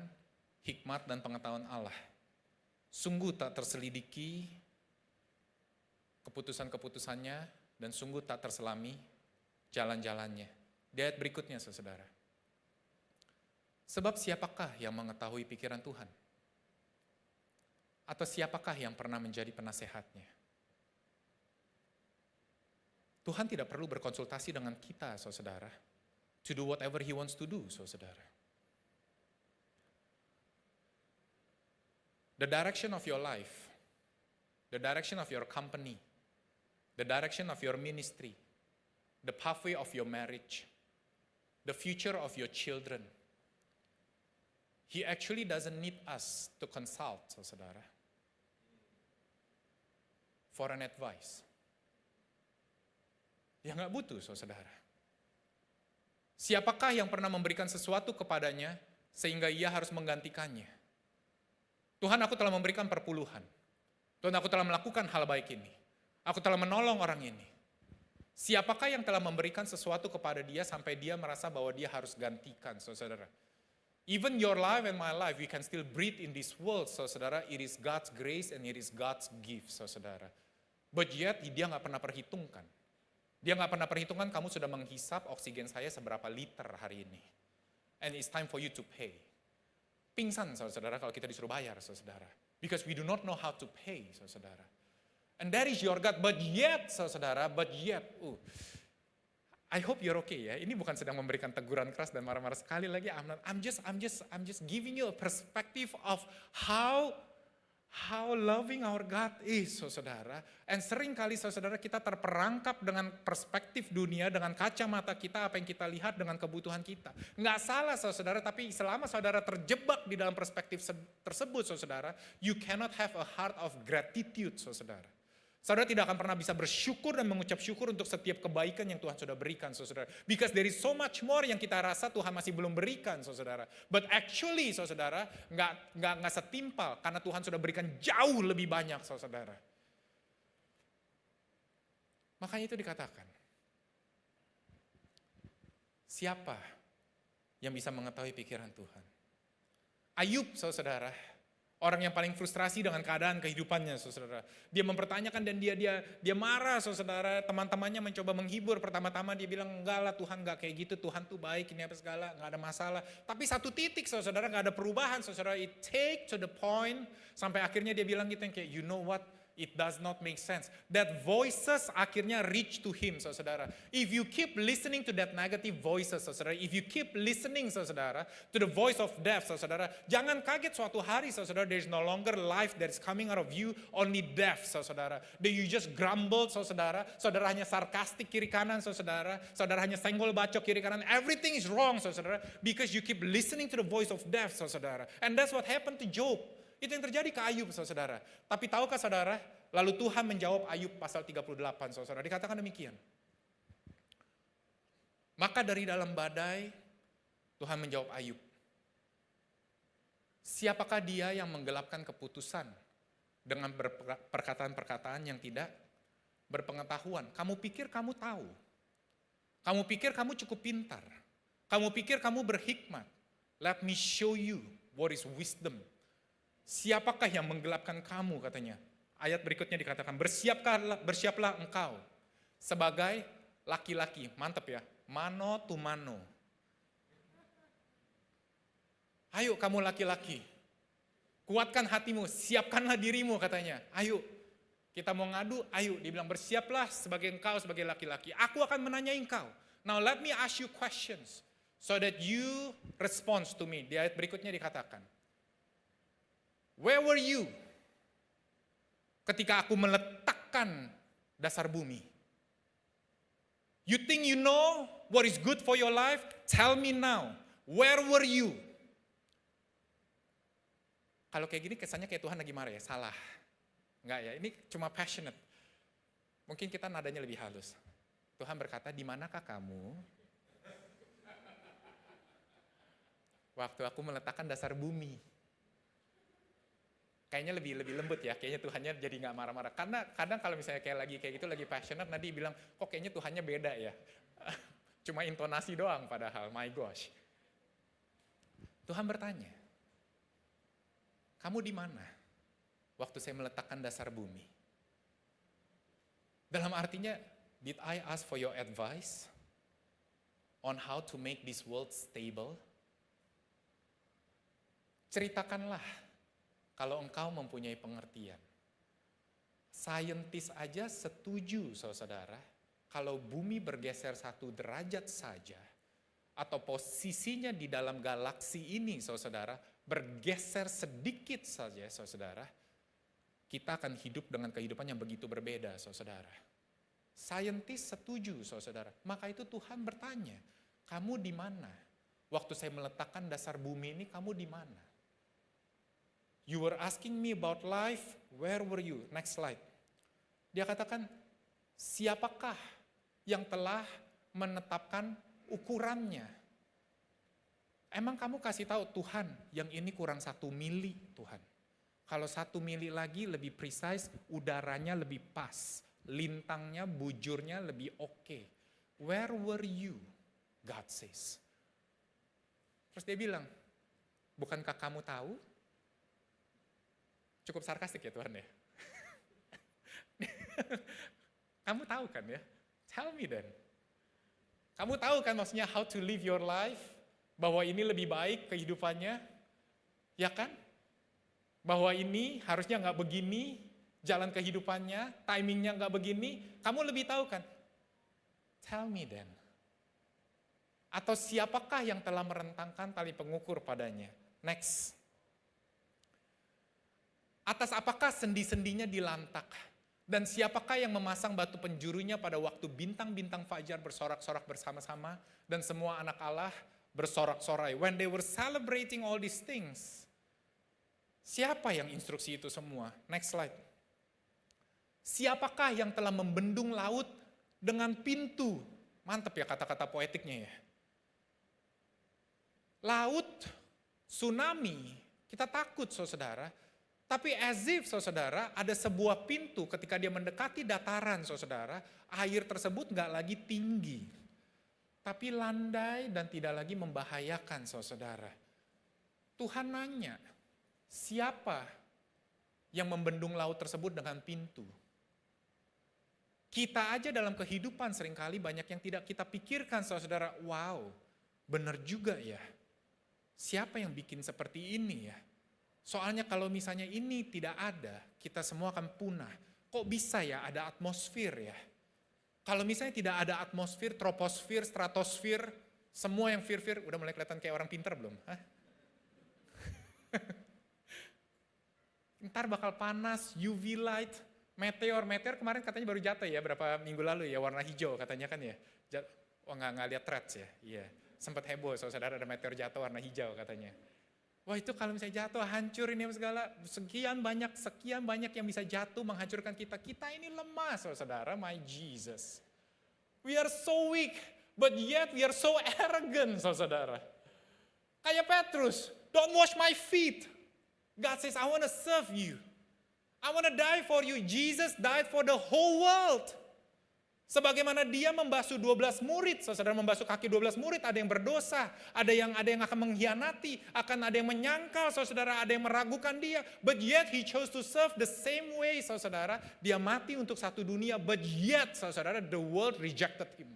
hikmat dan pengetahuan Allah. Sungguh tak terselidiki keputusan-keputusannya dan sungguh tak terselami jalan-jalannya. Di ayat berikutnya, saudara. Sebab siapakah yang mengetahui pikiran Tuhan? Atau siapakah yang pernah menjadi penasehatnya? Tuhan tidak perlu berkonsultasi dengan kita, saudara, to do whatever He wants to do, saudara. The direction of your life, the direction of your company, the direction of your ministry, the pathway of your marriage, the future of your children, He actually doesn't need us to consult, saudara, for an advice. Dia nggak butuh, saudara. Siapakah yang pernah memberikan sesuatu kepadanya sehingga ia harus menggantikannya? Tuhan, aku telah memberikan perpuluhan. Tuhan, aku telah melakukan hal baik ini. Aku telah menolong orang ini. Siapakah yang telah memberikan sesuatu kepada dia sampai dia merasa bahwa dia harus gantikan, saudara? Even your life and my life, we can still breathe in this world, saudara. It is God's grace and it is God's gift, saudara. But yet, dia nggak pernah perhitungkan. Dia nggak pernah perhitungkan kamu sudah menghisap oksigen saya seberapa liter hari ini. And it's time for you to pay. Pingsan, saudara, kalau kita disuruh bayar, saudara. Because we do not know how to pay, saudara. And that is your God. But yet, saudara, I hope you're okay ya. Ini bukan sedang memberikan teguran keras dan marah-marah sekali lagi. I'm just giving you a perspective of how loving our God is, saudara. And sering kali, saudara, kita terperangkap dengan perspektif dunia, dengan kacamata kita, apa yang kita lihat dengan kebutuhan kita. Nggak salah, saudara, tapi selama saudara terjebak di dalam perspektif tersebut, saudara, you cannot have a heart of gratitude, saudara. Saudara tidak akan pernah bisa bersyukur dan mengucap syukur untuk setiap kebaikan yang Tuhan sudah berikan, saudara. Because there is so much more yang kita rasa Tuhan masih belum berikan, saudara. But actually, saudara, nggak setimpal karena Tuhan sudah berikan jauh lebih banyak, saudara. Makanya itu dikatakan, siapa yang bisa mengetahui pikiran Tuhan? Ayub, saudara. Orang yang paling frustrasi dengan keadaan kehidupannya, saudara. Dia mempertanyakan dan dia marah, saudara. Teman-temannya mencoba menghibur. Pertama-tama dia bilang, enggak lah Tuhan enggak kayak gitu. Tuhan tuh baik, ini apa segala, enggak ada masalah. Tapi satu titik, saudara, enggak ada perubahan, saudara. It take to the point, sampai akhirnya dia bilang gitu yang kayak, you know what? It does not make sense. That voices akhirnya reach to him, saudara. If you keep listening to that negative voices, saudara. If you keep listening, saudara, to the voice of death, saudara. Jangan kaget suatu hari, saudara, there is no longer life that is coming out of you, only death, saudara. That you just grumble, saudara. Saudara hanya sarkastik kiri kanan, saudara. Saudara hanya senggol bacok kiri kanan. Everything is wrong, saudara. Because you keep listening to the voice of death, saudara. And that's what happened to Job. Itu yang terjadi ke Ayub, saudara. Tapi tahukah saudara, lalu Tuhan menjawab Ayub pasal 38, saudara. Dikatakan demikian. Maka dari dalam badai, Tuhan menjawab Ayub. Siapakah dia yang menggelapkan keputusan dengan perkataan-perkataan yang tidak berpengetahuan? Kamu pikir kamu tahu. Kamu pikir kamu cukup pintar. Kamu pikir kamu berhikmat. Let me show you what is wisdom. Siapakah yang menggelapkan kamu, katanya. Ayat berikutnya dikatakan, bersiaplah engkau sebagai laki-laki. Mantap ya, mano to mano. Ayo kamu laki-laki, kuatkan hatimu, siapkanlah dirimu katanya. Ayo, kita mau ngadu, ayo. Dia bilang bersiaplah sebagai engkau sebagai laki-laki. Aku akan menanyai engkau. Now let me ask you questions so that you respond to me. Di ayat berikutnya dikatakan, where were you ketika aku meletakkan dasar bumi? You think you know what is good for your life? Tell me now, where were you? Kalau kayak gini kesannya kayak Tuhan lagi marah ya, salah. Enggak ya, ini cuma passionate. Mungkin kita nadanya lebih halus. Tuhan berkata, di manakah kamu waktu aku meletakkan dasar bumi? Kayaknya lebih lembut ya, kayaknya Tuhannya jadi nggak marah-marah. Karena kadang kalau misalnya kayak gitu lagi passionate, nanti bilang, kok kayaknya Tuhannya beda ya. Cuma intonasi doang padahal, my gosh. Tuhan bertanya, kamu di mana waktu saya meletakkan dasar bumi? Dalam artinya, did I ask for your advice on how to make this world stable? Ceritakanlah kalau engkau mempunyai pengertian. Saintis aja setuju, saudara, kalau bumi bergeser 1 derajat saja, atau posisinya di dalam galaksi ini, saudara, bergeser sedikit saja, saudara, kita akan hidup dengan kehidupan yang begitu berbeda, saudara. Saintis setuju, saudara. Maka itu Tuhan bertanya, kamu di mana? Waktu saya meletakkan dasar bumi ini, kamu di mana? You were asking me about life, where were you? Next slide. Dia katakan, siapakah yang telah menetapkan ukurannya? Emang kamu kasih tahu Tuhan, yang ini kurang 1 mili Tuhan. Kalau 1 mili lagi lebih precise, udaranya lebih pas, lintangnya, bujurnya lebih oke. Where were you? God says. Terus dia bilang, bukankah kamu tahu? Cukup sarkastik ya Tuhan ya. Kamu tahu kan ya? Tell me then. Kamu tahu kan maksudnya how to live your life? Bahwa ini lebih baik kehidupannya? Ya kan? Bahwa ini harusnya nggak begini, jalan kehidupannya, timingnya nggak begini. Kamu lebih tahu kan? Tell me then. Atau siapakah yang telah merentangkan tali pengukur padanya? Next. Atas apakah sendi-sendinya dilantak? Dan siapakah yang memasang batu penjurunya pada waktu bintang-bintang fajar bersorak-sorak bersama-sama dan semua anak Allah bersorak-sorai? When they were celebrating all these things. Siapa yang instruksi itu semua? Next slide. Siapakah yang telah membendung laut dengan pintu? Mantap ya kata-kata poetiknya ya. Laut, tsunami, kita takut saudara. Tapi as if, saudara, ada sebuah pintu ketika dia mendekati dataran, saudara, air tersebut nggak lagi tinggi. Tapi landai dan tidak lagi membahayakan, saudara. Tuhan nanya, siapa yang membendung laut tersebut dengan pintu? Kita aja dalam kehidupan seringkali banyak yang tidak kita pikirkan, saudara. Wow, benar juga ya. Siapa yang bikin seperti ini ya? Soalnya kalau misalnya ini tidak ada, kita semua akan punah. Kok bisa ya ada atmosfer ya? Kalau misalnya tidak ada atmosfer, troposfer, stratosfer, semua yang fir-fir, udah mulai kelihatan kayak orang pintar belum? Hah? Ntar bakal panas, UV light, meteor kemarin katanya baru jatuh ya, berapa minggu lalu ya, warna hijau katanya kan ya. Oh nggak lihat threads ya, iya. Sempat heboh, saudara ada meteor jatuh warna hijau katanya. Wah itu kalau misalnya jatuh hancur ini segala, sekian banyak yang bisa jatuh menghancurkan kita. Kita ini lemah saudara, my Jesus. We are so weak, but yet we are so arrogant saudara. Kayak Petrus, don't wash my feet. God says, I want to serve you. I want to die for you. Jesus died for the whole world. Sebagaimana dia membasuh 12 murid, saudara membasuh kaki 12 murid, ada yang berdosa, ada yang akan mengkhianati, akan ada yang menyangkal, saudara, ada yang meragukan dia. But yet he chose to serve the same way, saudara. Dia mati untuk satu dunia, but yet, saudara, the world rejected him.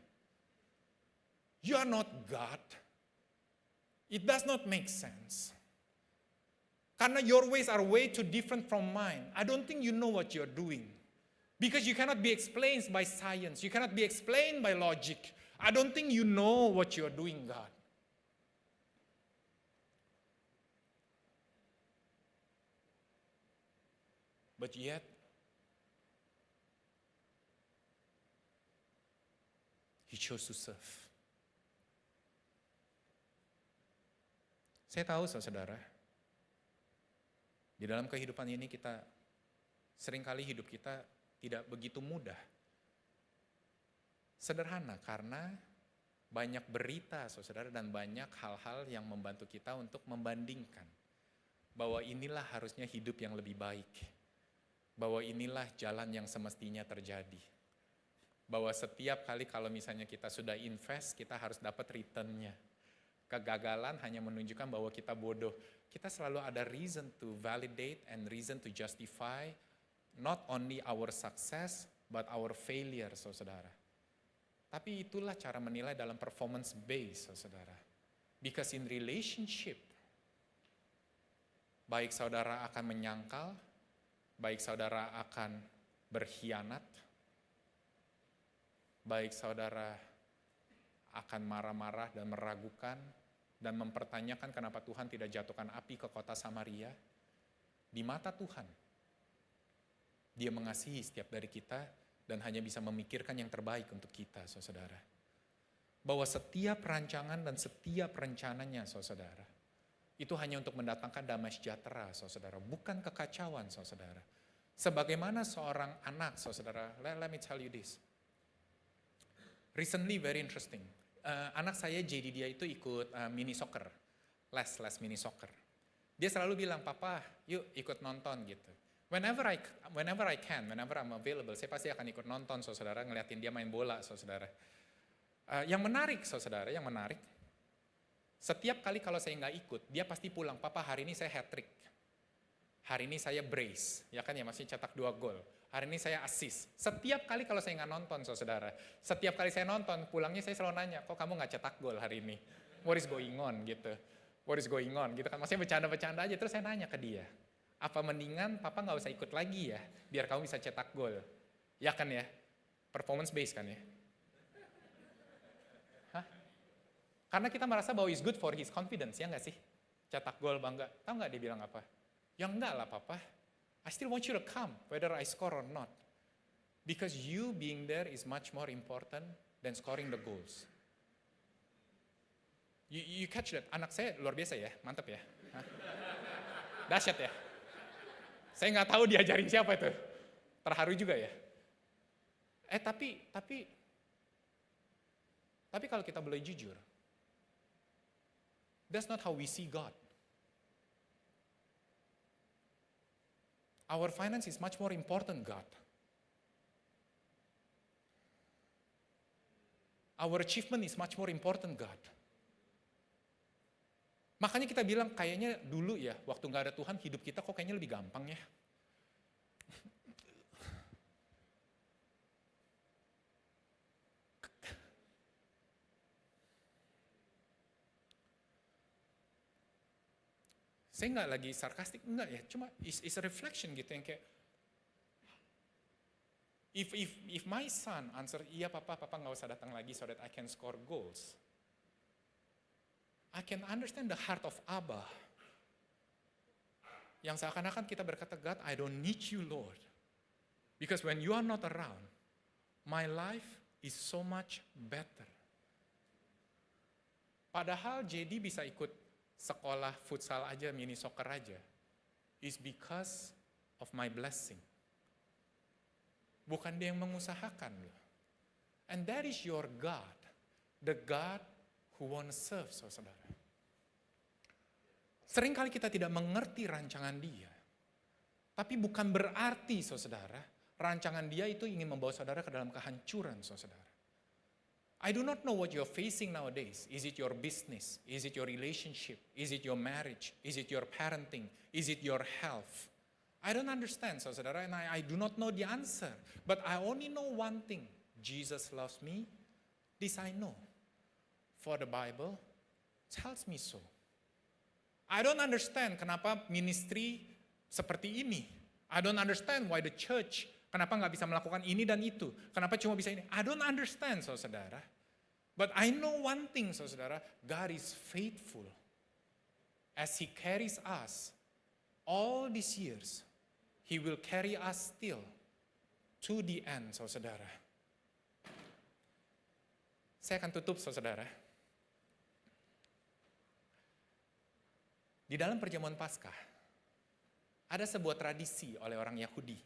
You are not God. It does not make sense. Karena your ways are way too different from mine. I don't think you know what you're doing. Because you cannot be explained by science. You cannot be explained by logic. I don't think you know what you're doing, God. But yet, He chose to serve. Saya tahu saudara, di dalam kehidupan ini kita seringkali hidup kita tidak begitu mudah. Sederhana karena banyak berita saudara dan banyak hal-hal yang membantu kita untuk membandingkan. Bahwa inilah harusnya hidup yang lebih baik. Bahwa inilah jalan yang semestinya terjadi. Bahwa setiap kali kalau misalnya kita sudah invest, kita harus dapat return-nya. Kegagalan hanya menunjukkan bahwa kita bodoh. Kita selalu ada reason to validate and reason to justify not only our success but our failure, saudara. Tapi itulah cara menilai dalam performance base, saudara. Because in relationship, baik saudara akan menyangkal, baik saudara akan berkhianat, baik saudara akan marah-marah dan meragukan dan mempertanyakan kenapa Tuhan tidak jatuhkan api ke kota Samaria. Di mata Tuhan, Dia mengasihi setiap dari kita dan hanya bisa memikirkan yang terbaik untuk kita, saudara. Bahwa setiap rancangan dan setiap rencananya, saudara, itu hanya untuk mendatangkan damai sejahtera, saudara, bukan kekacauan, saudara. Sebagaimana seorang anak, saudara, let me tell you this. Recently very interesting. Anak saya JD dia itu ikut mini soccer, les mini soccer. Dia selalu bilang, "Papa, yuk ikut nonton," gitu. Whenever I can, whenever I'm available, saya pasti akan ikut nonton, saudara, ngeliatin dia main bola, saudara. Yang menarik, saudara, yang menarik, setiap kali kalau saya nggak ikut, dia pasti pulang, "Papa, hari ini saya hat-trick. Hari ini saya brace," ya kan ya, masih cetak 2 gol. Hari ini saya assist. Setiap kali kalau saya nggak nonton, saudara, setiap kali saya nonton, pulangnya saya selalu nanya, "Kok kamu nggak cetak gol hari ini? What is going on?" gitu. What is going on? Gitu kan, maksudnya bercanda-bercanda aja. Terus saya nanya ke dia, "Apa mendingan Papa nggak usah ikut lagi ya, biar kamu bisa cetak gol?" Ya kan ya, performance based kan ya. Hah? Karena kita merasa bahwa it's good for his confidence, ya nggak sih? Cetak gol bangga. Tahu nggak dia bilang apa? "Ya enggak lah Papa. I still want you to come, whether I score or not. Because you being there is much more important than scoring the goals." You catch that? Anak saya luar biasa ya, mantap ya. Hah? Dahsyat ya. Saya nggak tahu diajarin siapa itu. Terharu juga ya. Tapi kalau kita boleh jujur, that's not how we see God. Our finance is much more important, God. Our achievement is much more important, God. Makanya kita bilang kayaknya dulu ya, waktu nggak ada Tuhan, hidup kita kok kayaknya lebih gampang ya. Saya nggak lagi sarkastik, enggak ya, cuma it's a reflection gitu yang kayak, if my son answer, "Iya papa nggak usah datang lagi so that I can score goals," I can understand the heart of Abba. Yang seakan-akan kita berkata, "God, I don't need you, Lord. Because when you are not around, my life is so much better." Padahal JD bisa ikut sekolah futsal aja, mini soccer aja, is because of my blessing. Bukan dia yang mengusahakan loh. And that is your God, the God who wanna serve, saudara. Seringkali kita tidak mengerti rancangan dia. Tapi bukan berarti, saudara, rancangan dia itu ingin membawa saudara ke dalam kehancuran, saudara. I do not know what you're facing nowadays. Is it your business? Is it your relationship? Is it your marriage? Is it your parenting? Is it your health? I don't understand, saudara, and I do not know the answer. But I only know one thing. Jesus loves me. This I know. For the Bible tells me so. I don't understand kenapa ministry seperti ini. I don't understand why the church, kenapa nggak bisa melakukan ini dan itu. Kenapa cuma bisa ini. I don't understand, saudara. But I know one thing, saudara. God is faithful. As He carries us all these years, He will carry us still to the end, saudara. Saya akan tutup, saudara. Di dalam perjamuan Paskah, ada sebuah tradisi oleh orang Yahudi,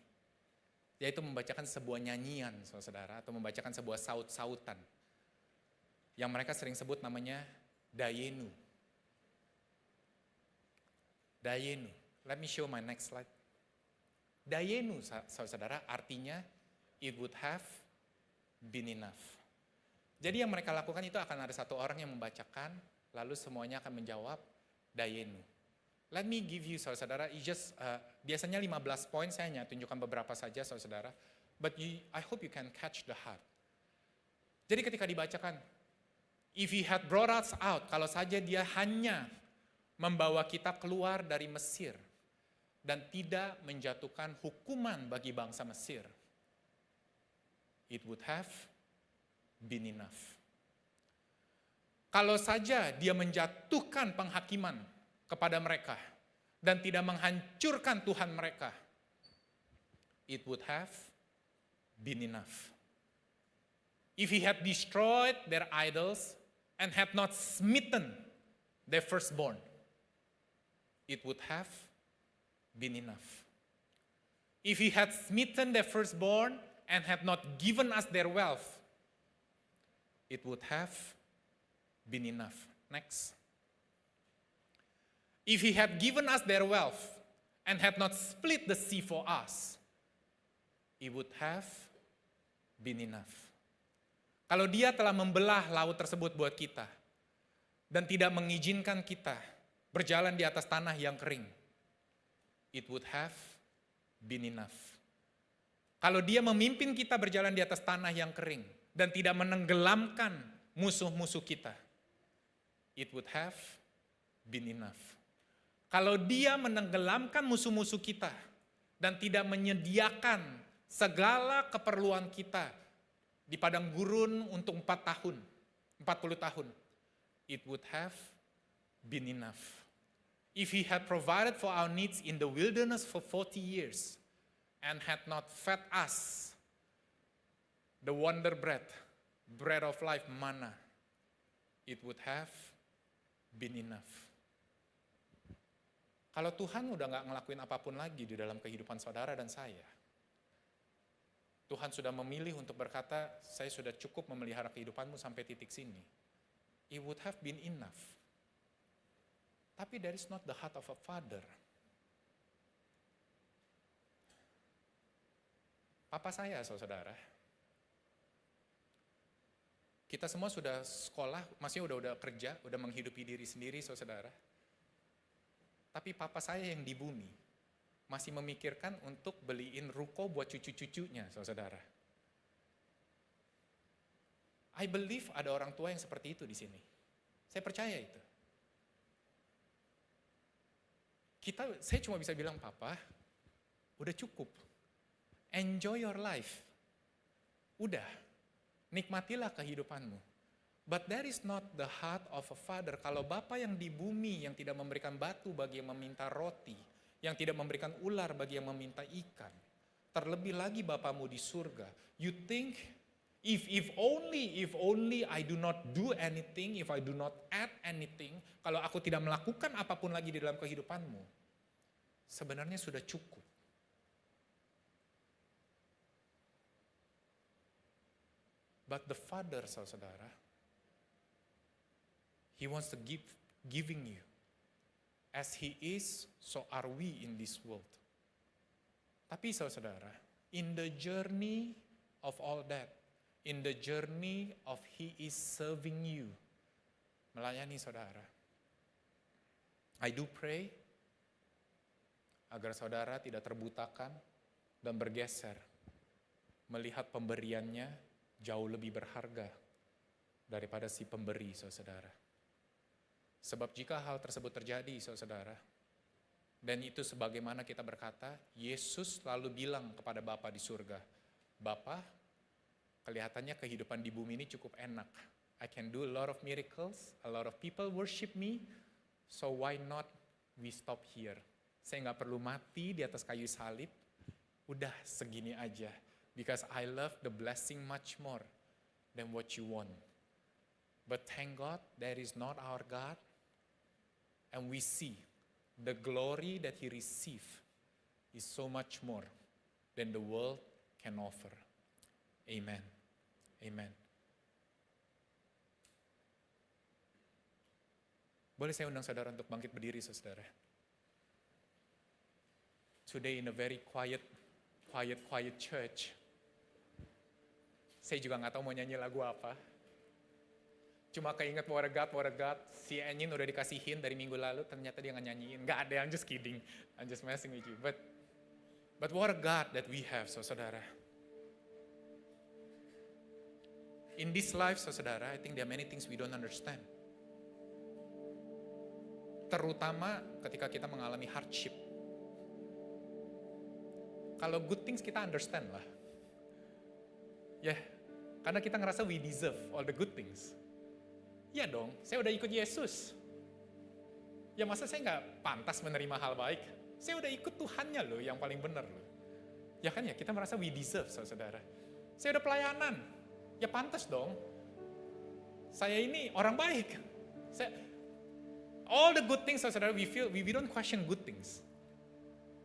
yaitu membacakan sebuah nyanyian, saudara, atau membacakan sebuah saut-sautan, yang mereka sering sebut namanya Dayenu. Dayenu. Let me show my next slide. Dayenu, saudara, artinya it would have been enough. Jadi yang mereka lakukan itu akan ada satu orang yang membacakan, lalu semuanya akan menjawab Dayenu. Let me give you, saudara, biasanya 15 poin, saya hanya tunjukkan beberapa saja, saudara. But I hope you can catch the heart. Jadi ketika dibacakan, if He had brought us out, kalau saja Dia hanya membawa kita keluar dari Mesir, dan tidak menjatuhkan hukuman bagi bangsa Mesir, it would have been enough. Kalau saja Dia menjatuhkan penghakiman kepada mereka dan tidak menghancurkan Tuhan mereka, it would have been enough. If He had destroyed their idols and had not smitten their firstborn, it would have been enough. If He had smitten their firstborn and had not given us their wealth, it would have been enough. Next. If He had given us their wealth and had not split the sea for us, it would have been enough. Kalau Dia telah membelah laut tersebut buat kita dan tidak mengizinkan kita berjalan di atas tanah yang kering, it would have been enough. Kalau Dia memimpin kita berjalan di atas tanah yang kering dan tidak menenggelamkan musuh-musuh kita, it would have been enough. Kalau Dia menenggelamkan musuh-musuh kita dan tidak menyediakan segala keperluan kita di padang gurun untuk 40 tahun, it would have been enough. If He had provided for our needs in the wilderness for 40 years and had not fed us the wonder bread of life, manna, it would have been enough. Kalau Tuhan udah gak ngelakuin apapun lagi di dalam kehidupan saudara dan saya, Tuhan sudah memilih untuk berkata, saya sudah cukup memelihara kehidupanmu sampai titik sini, it would have been enough. Tapi that is not the heart of a father. Papa saya, saudara, kita semua sudah sekolah, maksudnya udah kerja, udah menghidupi diri sendiri, saudara. Tapi papa saya yang di bumi masih memikirkan untuk beliin ruko buat cucu-cucunya, saudara. I believe ada orang tua yang seperti itu di sini. Saya percaya itu. Saya cuma bisa bilang, Papa, udah cukup. Enjoy your life. Udah, nikmatilah kehidupanmu. But that is not the heart of a father. Kalau Bapa yang di bumi yang tidak memberikan batu bagi yang meminta roti, yang tidak memberikan ular bagi yang meminta ikan, terlebih lagi Bapamu di surga, you think if only I do not do anything, if I do not add anything, kalau aku tidak melakukan apapun lagi di dalam kehidupanmu, sebenarnya sudah cukup. But the Father, saudara, He wants to giving you. As He is, so are we in this world. Tapi saudara, in the journey of all that, in the journey of He is serving you, melayani saudara, I do pray agar saudara tidak terbutakan dan bergeser, melihat pemberiannya jauh lebih berharga daripada si pemberi, saudara. Sebab jika hal tersebut terjadi, saudara, dan itu sebagaimana kita berkata, Yesus lalu bilang kepada Bapa di surga, Bapa, kelihatannya kehidupan di bumi ini cukup enak. I can do a lot of miracles, a lot of people worship me, so why not we stop here? Saya nggak perlu mati di atas kayu salib, udah segini aja. Because I love the blessing much more than what you want. But thank God that is not our God, and we see the glory that he received is so much more than the world can offer. Amen. Amen. Boleh saya undang saudara untuk bangkit berdiri, saudara. Today in a very quiet church. Saya juga nggak tahu mau nyanyi lagu apa. Cuma keinget What a God. Si Enyin udah dikasihin dari minggu lalu, ternyata dia nggak nyanyiin. Nggak ada, I'm just kidding. I'm just messing with you. But what a God that we have, saudara. In this life, saudara, I think there are many things we don't understand. Terutama ketika kita mengalami hardship. Kalau good things kita understand lah. Ya, karena kita ngerasa we deserve all the good things. Ya dong, saya udah ikut Yesus. Ya masa saya nggak pantas menerima hal baik? Saya udah ikut Tuhannya loh, yang paling benar loh. Ya kan ya, kita merasa we deserve, saudara. Saya udah pelayanan, ya pantas dong. Saya ini orang baik. All the good things, saudara, we don't question good things.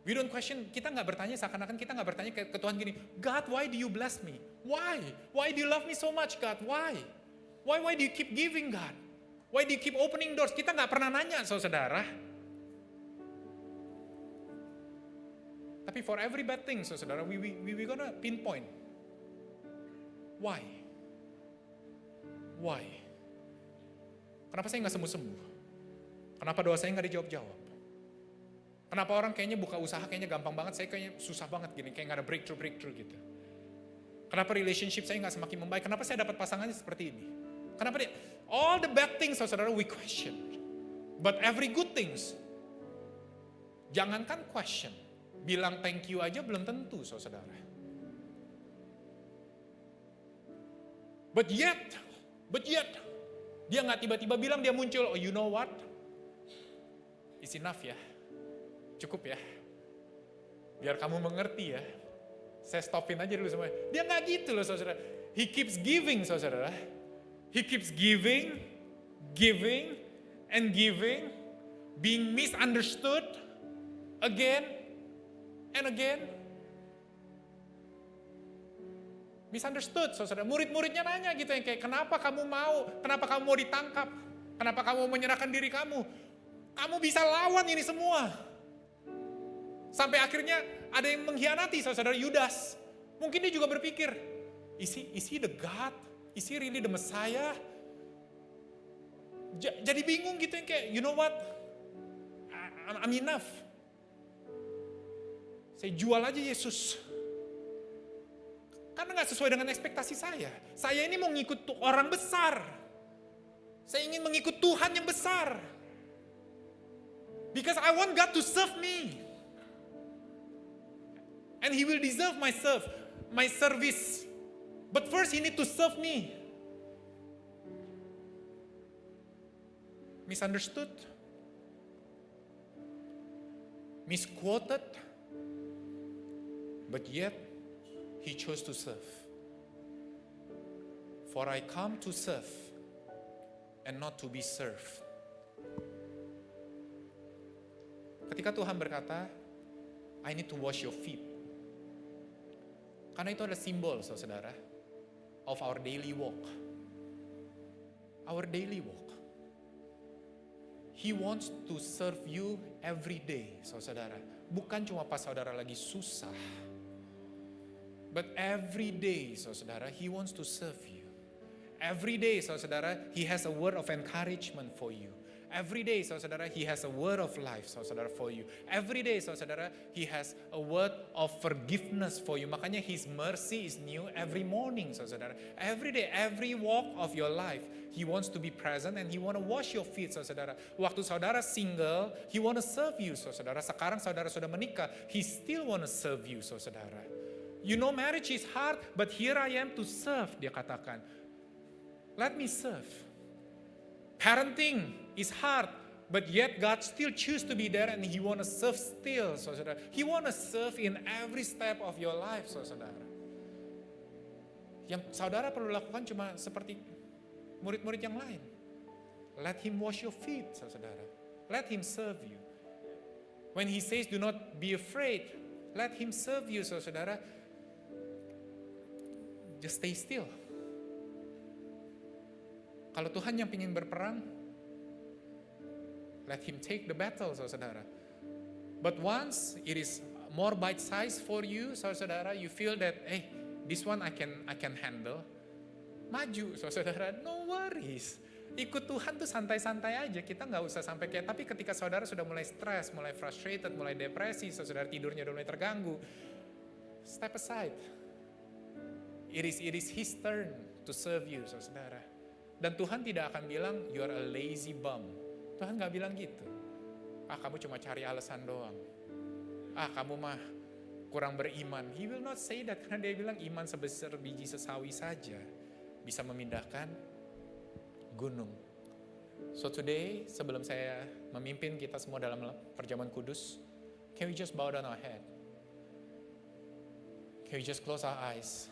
We don't question, kita nggak bertanya, seakan-akan kita nggak bertanya ke Tuhan gini, God, why do you bless me? Why? Why do you love me so much, God? Why? Why do you keep giving, God? Why do you keep opening doors? Kita nggak pernah nanya, saudara. Tapi for every bad thing, saudara, we gonna pinpoint. Why? Why? Kenapa saya nggak sembuh-sembuh? Kenapa doa saya nggak dijawab-jawab? Kenapa orang kayaknya buka usaha kayaknya gampang banget, saya kayaknya susah banget gini, kayak nggak ada breakthrough gitu. Kenapa relationship saya nggak semakin membaik? Kenapa saya dapat pasangannya seperti ini? Kenapa dia? All the bad things, saudara, we question. But every good things, jangankan question, bilang thank you aja belum tentu, saudara. But yet, dia nggak tiba-tiba bilang, dia muncul, oh you know what? It's enough ya. Cukup ya, biar kamu mengerti ya, saya stopin aja dulu semuanya. Dia nggak gitu loh, saudara. He keeps giving, saudara. He keeps giving, and giving, being misunderstood again and again. Misunderstood, saudara. Murid-muridnya nanya gitu, yang kayak, kenapa kamu mau ditangkap? Kenapa kamu menyerahkan diri kamu? Kamu bisa lawan ini semua. Sampai akhirnya ada yang mengkhianati, saudara, Yudas. Mungkin dia juga berpikir, is he the God? Is he really the Messiah? Jadi bingung gitu, yang kayak, you know what? I'm enough. Saya jual aja Yesus. Karena gak sesuai dengan ekspektasi saya. Saya ini mau ngikut orang besar. Saya ingin mengikut Tuhan yang besar. Because I want God to serve me. And he will deserve my service. But first he need to serve me. Misunderstood. Misquoted. But yet he chose to serve. For I come to serve and not to be served. Ketika Tuhan berkata, I need to wash your feet. Karena itu adalah simbol, saudara, of our daily walk. Our daily walk. He wants to serve you every day, saudara. Bukan cuma pas saudara lagi susah. But every day, saudara, He wants to serve you. Every day, saudara, He has a word of encouragement for you. Every day, saudara, He has a word of life, saudara, for you. Every day, saudara, He has a word of forgiveness for you. Makanya His mercy is new every morning, saudara. Every day, every walk of your life, He wants to be present and He want to wash your feet, saudara. Waktu saudara single, He want to serve you, saudara. Sekarang saudara sudah menikah, He still want to serve you, saudara. You know marriage is hard, but here I am to serve, dia katakan. Let me serve. Parenting is hard, but yet God still choose to be there and He want to serve still, saudara. He want to serve in every step of your life, saudara. Yang saudara perlu lakukan cuma seperti murid-murid yang lain. Let Him wash your feet, saudara. Let Him serve you. When He says do not be afraid, let Him serve you, saudara. Just stay still. Kalau Tuhan yang ingin berperang, let Him take the battle, saudara. But once it is more bite-sized for you, saudara, you feel that, this one I can handle. Maju, saudara, no worries. Ikut Tuhan tuh santai-santai aja, kita nggak usah sampai kayak. Tapi ketika saudara sudah mulai stres, mulai frustrated, mulai depresi, saudara tidurnya udah mulai terganggu, step aside. It is His turn to serve you, saudara. Dan Tuhan tidak akan bilang, you are a lazy bum. Tuhan gak bilang gitu. Kamu cuma cari alasan doang. Kamu mah kurang beriman. He will not say that, karena dia bilang iman sebesar biji sesawi saja bisa memindahkan gunung. So today, sebelum saya memimpin kita semua dalam perjamuan kudus, can we just bow down our head? Can we just close our eyes?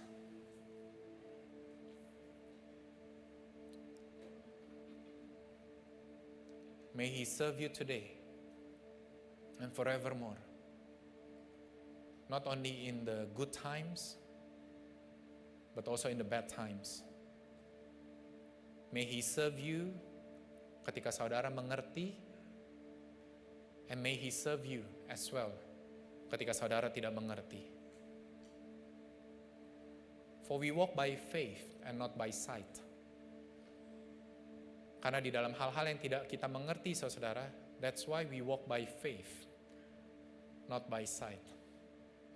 May He serve you today and forevermore. Not only in the good times, but also in the bad times. May He serve you ketika saudara mengerti, and may He serve you as well ketika saudara tidak mengerti. For we walk by faith and not by sight. Karena di dalam hal-hal yang tidak kita mengerti, saudara, that's why we walk by faith, not by sight.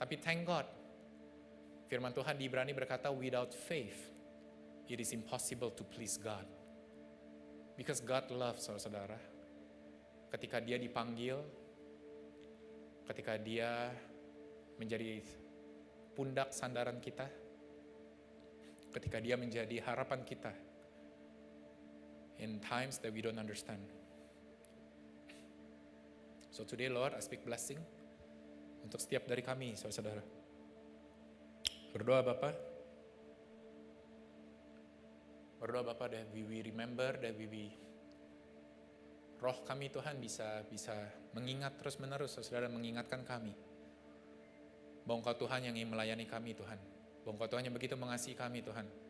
Tapi thank God, firman Tuhan di Ibrani berkata, without faith, it is impossible to please God. Because God loves, saudara. Ketika Dia dipanggil, ketika Dia menjadi pundak sandaran kita, ketika Dia menjadi harapan kita, in times that we don't understand. So today, Lord, I speak blessing untuk setiap dari kami, saudara-saudara. Berdoa Bapa. Berdoa Bapa that we remember, that we roh kami Tuhan bisa mengingat terus menerus, saudara, mengingatkan kami bahwa Engkau Tuhan yang ingin melayani kami, Tuhan. Bahwa Engkau Tuhan yang begitu mengasihi kami, Tuhan.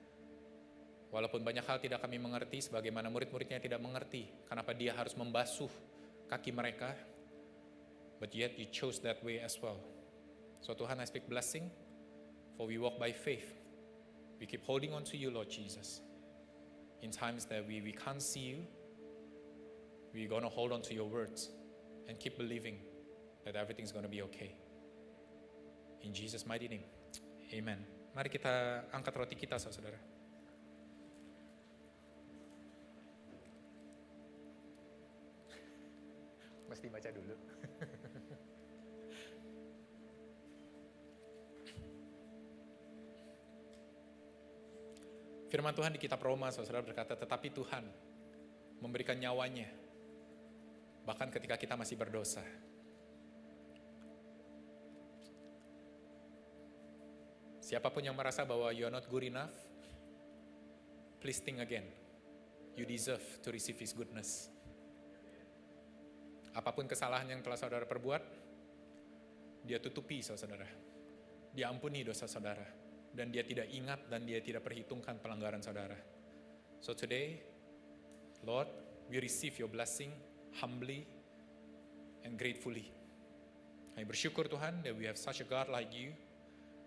Walaupun banyak hal tidak kami mengerti, sebagaimana murid-muridnya tidak mengerti kenapa Dia harus membasuh kaki mereka, but yet You chose that way as well. So Tuhan, I speak blessing, for we walk by faith. We keep holding on to You, Lord Jesus. In times that we can't see You, we're going to hold on to Your words and keep believing that everything's going to be okay. In Jesus' mighty name, amen. Mari kita angkat roti kita, saudara. Mesti baca dulu. Firman Tuhan di kitab Roma, saudara, berkata, tetapi Tuhan memberikan nyawanya bahkan ketika kita masih berdosa. Siapapun yang merasa bahwa you are not good enough, please think again. You deserve to receive His goodness. Apapun kesalahan yang telah saudara perbuat, Dia tutupi, saudara. Dia ampuni dosa saudara. Dan Dia tidak ingat dan Dia tidak perhitungkan pelanggaran saudara. So today, Lord, we receive Your blessing humbly and gratefully. Kami bersyukur Tuhan that we have such a God like You,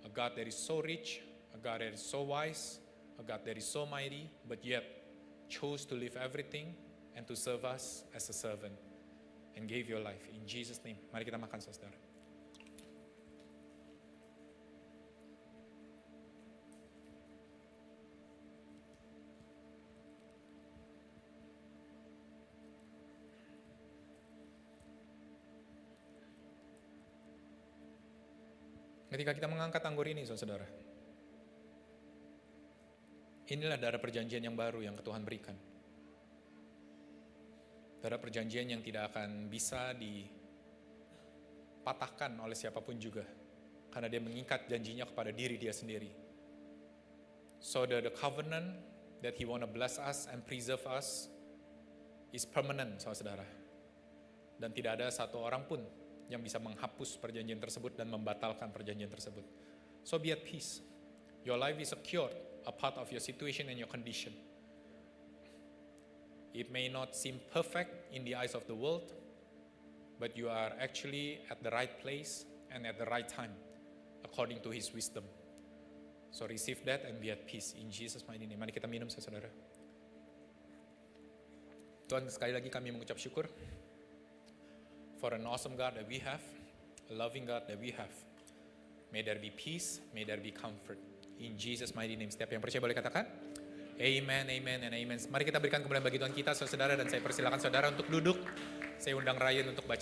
a God that is so rich, a God that is so wise, a God that is so mighty, but yet chose to leave everything and to serve us as a servant and gave your life. In Jesus' name, mari kita makan saudara. Ketika kita mengangkat anggur ini, saudara, inilah darah perjanjian yang baru yang Tuhan berikan. Darah perjanjian yang tidak akan bisa dipatahkan oleh siapapun juga, karena dia mengikat janjinya kepada diri dia sendiri. So the covenant that He want to bless us and preserve us is permanent, saudara. Dan tidak ada satu orang pun yang bisa menghapus perjanjian tersebut dan membatalkan perjanjian tersebut. So be at peace. Your life is secured, a part of your situation and your condition. It may not seem perfect in the eyes of the world, but you are actually at the right place and at the right time, according to His wisdom. So receive that and be at peace in Jesus' mighty name. Mari kita minum, saudara. Tuhan, sekali lagi kami mengucap syukur for an awesome God that we have, a loving God that we have. May there be peace, may there be comfort. In Jesus' mighty name. Setiap yang percaya boleh katakan, Amen, Amen, and Amen. Mari kita berikan kemuliaan bagi Tuhan kita, saudara, dan saya persilakan saudara untuk duduk. Saya undang Ryan untuk baca